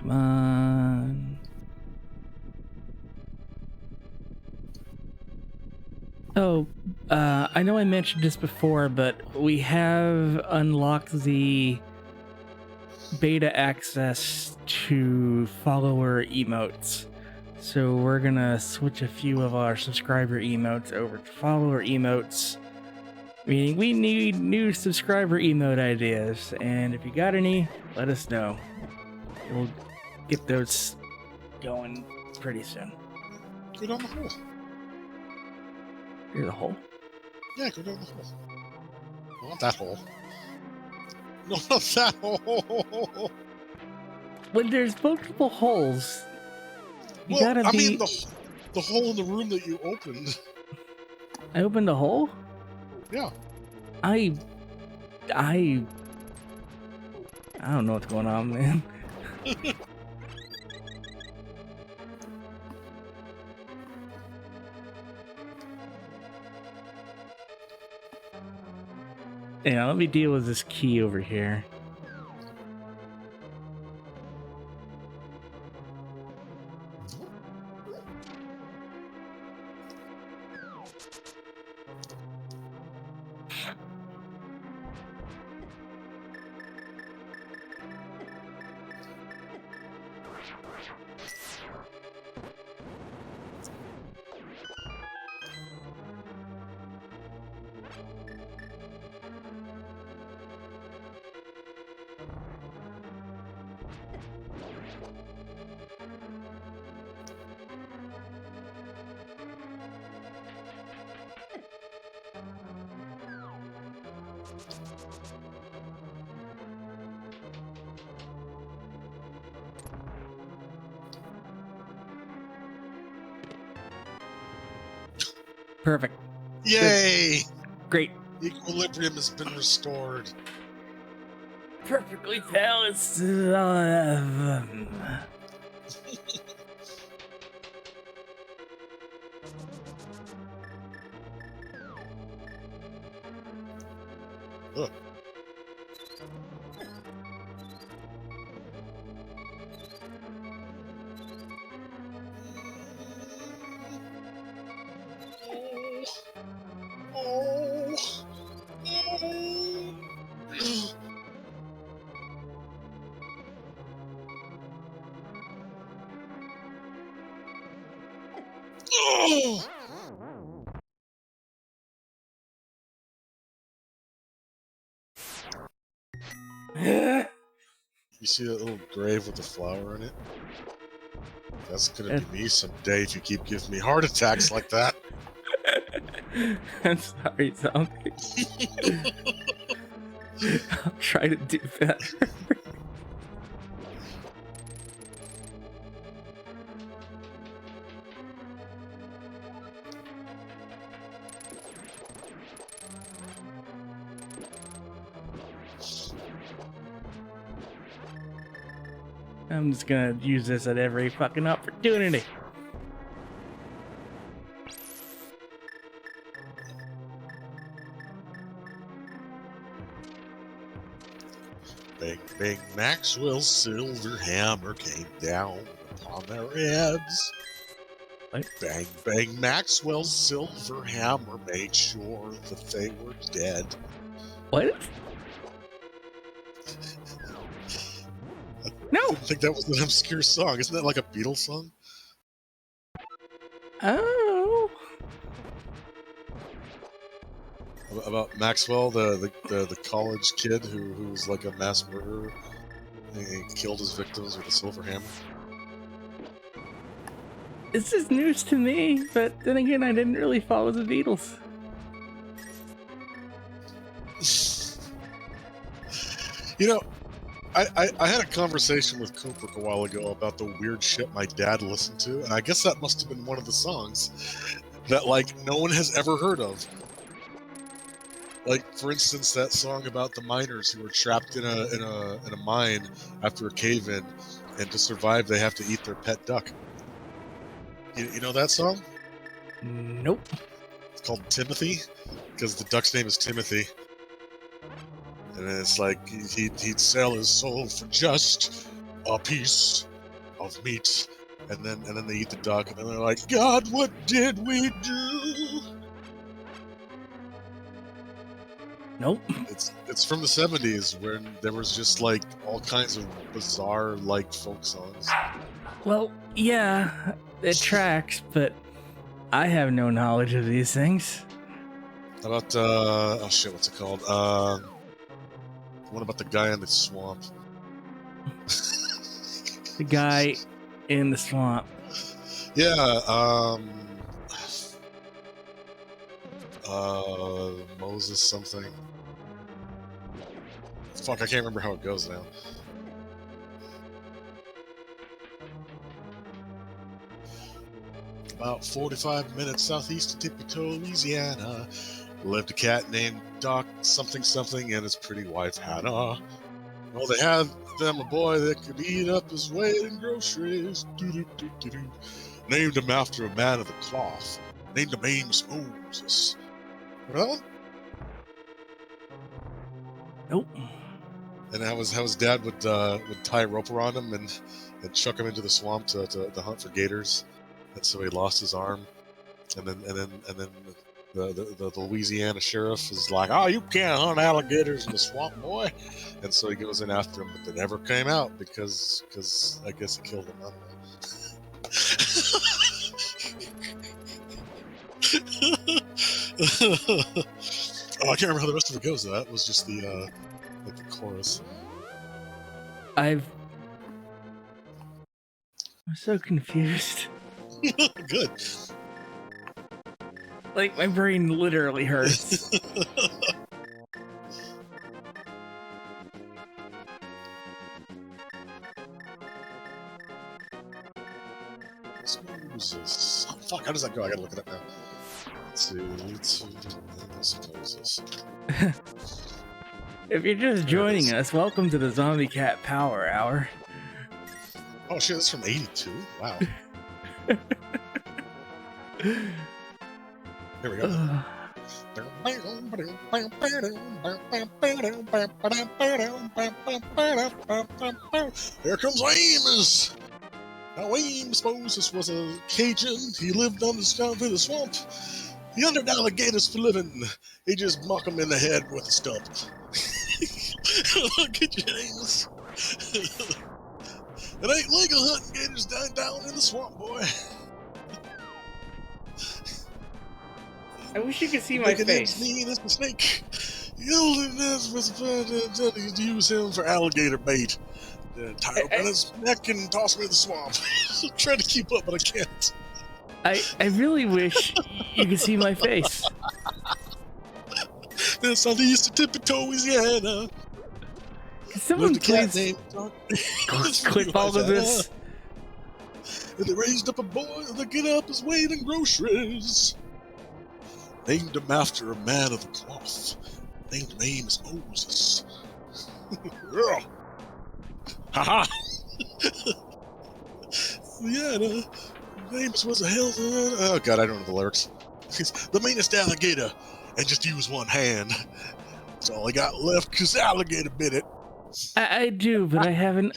Come on. Oh, I know I mentioned this before, but we have unlocked the beta access to follower emotes. So we're gonna switch a few of our subscriber emotes over to follower emotes. Meaning we need new subscriber emote ideas, and if you got any, let us know. We'll get those going pretty soon.
Go down the hole.
Here's the hole.
Yeah, go down the hole. Not that hole. No, not that hole.
When there's multiple holes, you gotta
I
be.
mean the hole in the room that you opened.
I opened a hole?
Yeah.
I don't know what's going on, man. Yeah, let me deal with this key over here. Perfect.
Yay!
Great.
Equilibrium has been restored.
Perfectly balanced.
Ugh. Oh! You see that little grave with the flower in it? That's gonna be me someday if you keep giving me heart attacks like that.
I'm sorry, zombie. I'll try to do better. I'm just gonna use this at every fucking opportunity.
Bang, bang, Maxwell's silver hammer came down upon their heads.
What?
Bang, bang, Maxwell's silver hammer made sure that they were dead.
What? No.
I didn't think that was an obscure song. Isn't that like a Beatles song?
Oh.
About Maxwell, the college kid who was like a mass murderer and he killed his victims with a silver hammer.
This is news to me, but then again, I didn't really follow the Beatles.
You know, I had a conversation with Cooper a while ago about the weird shit my dad listened to, and I guess that must have been one of the songs that like no one has ever heard of. Like, for instance, that song about the miners who were trapped in a mine after a cave-in, and to survive they have to eat their pet duck. You know that song?
Nope.
It's called Timothy, because the duck's name is Timothy. And it's like he'd sell his soul for just a piece of meat, and then they eat the duck, and then they're like, God, what did we do?
Nope.
It's from the 70s when there was just like all kinds of bizarre like folk songs.
Well, yeah, it tracks, but I have no knowledge of these things.
How about oh shit, what's it called? What about the guy in the swamp?
The guy in the swamp.
Yeah, Moses something. Fuck, I can't remember how it goes now. About 45 minutes southeast of Tippito, Louisiana, lived a cat named Doc something something and his pretty wife Hannah. Well, they had them a boy that could eat up his weight in groceries. Doo-doo-doo-doo-doo. Named him after a man of the cloth. Named him Amos Moses. Remember that one?
Nope.
And how his dad would tie a rope around him and chuck him into the swamp to hunt for gators, and so he lost his arm, and then the Louisiana sheriff is like, oh, you can't hunt alligators in the swamp, boy, and so he goes in after him, but they never came out because I guess he killed them. I don't know. Oh, I can't remember how the rest of it goes. That was just the like the chorus.
I'm so confused.
Good.
Like, my brain literally hurts.
Moses. Oh, fuck, how does that go? I gotta look it up now. Let's suppose this.
If you're just joining us, welcome to the Zombie Cat Power Hour.
Oh shit, that's from '82. Wow. Here we go. Here comes Amos. Now Amos Moses was a Cajun. He lived down through the swamp. He hunted alligators for living. He just mock them in the head with a stump. Look at you, Amos. It ain't legal hunting gators down in the swamp, boy.
I wish you could see my face.
Mean as a snake. You use him for alligator bait. Then tie up in his neck and toss me in the swamp. I'm trying to keep up, but I can't.
I really wish you could see my face.
That's on the eastern tip of Louisiana.
Can
Lived
someone
a cat
please
named John.
clip all of this?
And they raised up a boy to get up his weight in groceries. Named him after a man of the cloth. Named him Amos Moses. Yeah. Ha ha! Yeah, Amos was a hell of a... Oh god, I don't know the lyrics. He's the meanest alligator, and just use one hand. That's all I got left, cause alligator bit it.
I do, but I have an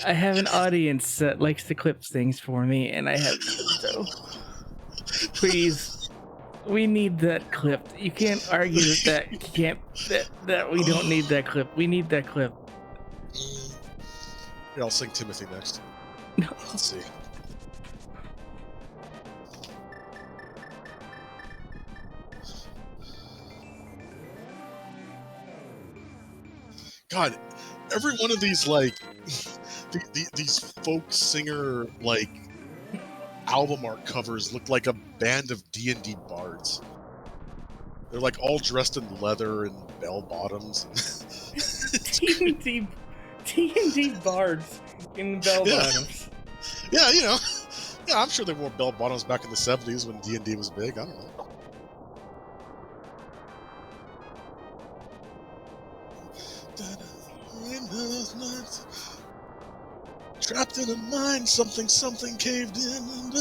audience that likes to clip things for me, and I have you. So please, we need that clipped. You can't argue that we don't need that clip. We need that clip.
Here, I'll sing Timothy next.
No.
Let's see. God, every one of these like these folk singer like album art covers look like a band of D&D bards. They're like all dressed in leather and bell bottoms.
D&D bards in bell bottoms.
Yeah, you know. Yeah, I'm sure they wore bell bottoms back in the 70s when D&D was big. I don't know. Trapped in a mine, something caved in.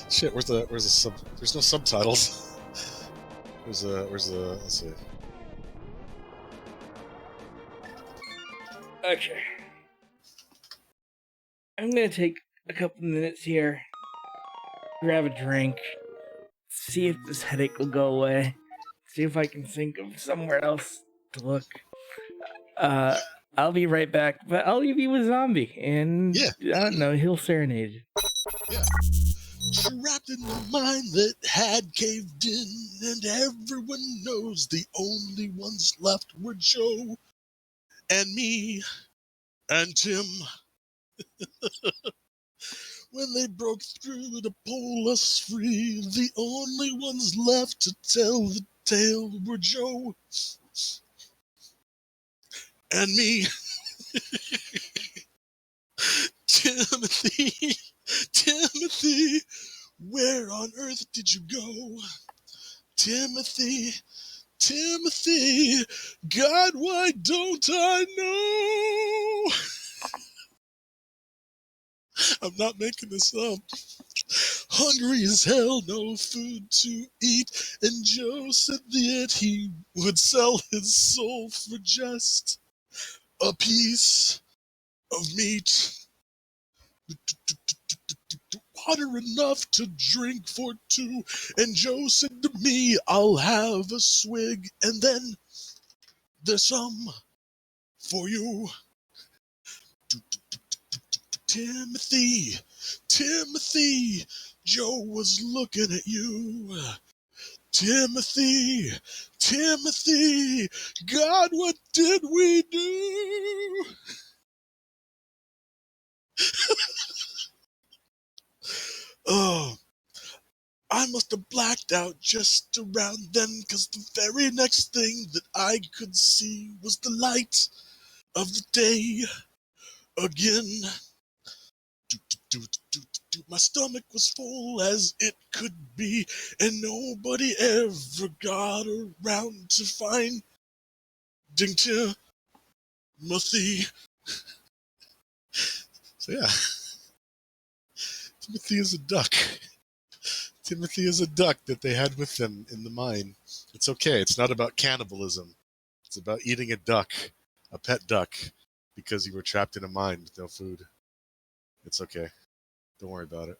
Shit, where's the sub? There's no subtitles. Where's the let's see.
Okay. I'm gonna take a couple minutes here, grab a drink, see if this headache will go away, see if I can think of somewhere else to look. I'll be right back, but I'll leave you with Zombie, and
Yeah.
I don't know, he'll serenade you.
Yeah. Trapped in the mine that had caved in, and everyone knows the only ones left were Joe and me and Tim. When they broke through to pull us free, the only ones left to tell the tale were Joe and me. Timothy, Timothy, where on earth did you go? Timothy, Timothy, God, why don't I know? I'm not making this up. Hungry as hell, no food to eat, and Joe said that he would sell his soul for just a piece of meat. Water enough to drink for two, and Joe said to me, I'll have a swig, and then there's some for you. Timothy, Timothy, Joe was looking at you. Timothy, Timothy, God, what did we do? Oh, I must have blacked out just around then, 'cause the very next thing that I could see was the light of the day again. My stomach was full as it could be, and nobody ever got around to finding Timothy. So yeah, Timothy is a duck. Timothy is a duck that they had with them in the mine. It's okay. It's not about cannibalism. It's about eating a duck, a pet duck, because you were trapped in a mine with no food. It's okay. Don't worry about it.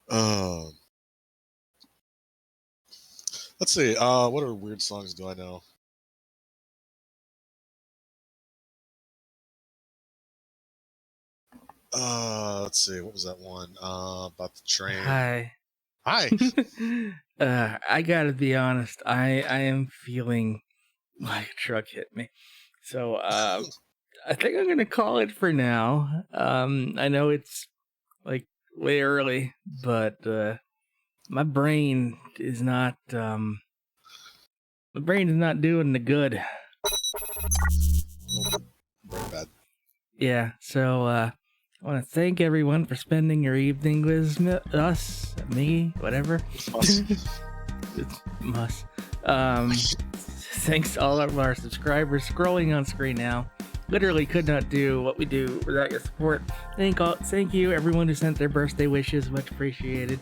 um, let's see. What are weird songs do I know? Let's see. What was that one? About the train.
Hi.
Hi.
I gotta be honest. I am feeling like a truck hit me. So I think I'm gonna call it for now. I know it's like way early, but my brain is not doing the good.
Very bad.
Yeah. So I want to thank everyone for spending your evening with us, me, whatever.
Us.
It's must. Thanks to all of our subscribers scrolling on screen now. Literally could not do what we do without your support. Thank you everyone who sent their birthday wishes. Much appreciated.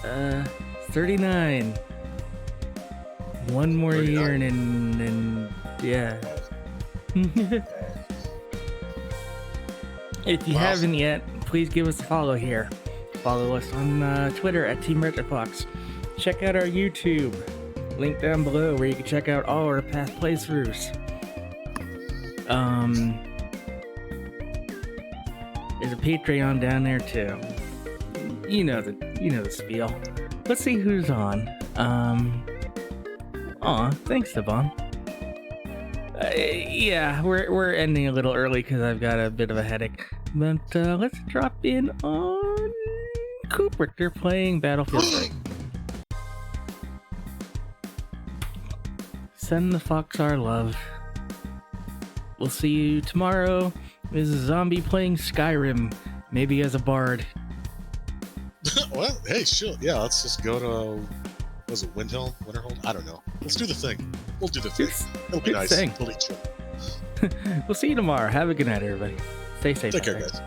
39. One more
39.
year and yeah. If you haven't yet, please give us a follow here. Follow us on Twitter at Team Fox. Check out our YouTube. Link down below where you can check out all our past playthroughs. There's a Patreon down there too. You know the spiel. Let's see who's on. Thanks, Devon. Yeah, we're ending a little early because I've got a bit of a headache. But let's drop in on Kubrick. They're playing Battlefield 3. Send the fox our love. We'll see you tomorrow. There's a zombie playing Skyrim, maybe as a bard.
Well, hey, sure. Yeah, let's just go to, was it Windhelm? Winterhold? I don't know. Let's do the thing. We'll do the thing. It'll be nice. It'll be chill.
We'll see you tomorrow. Have a good night, everybody. Stay safe.
Take care, guys.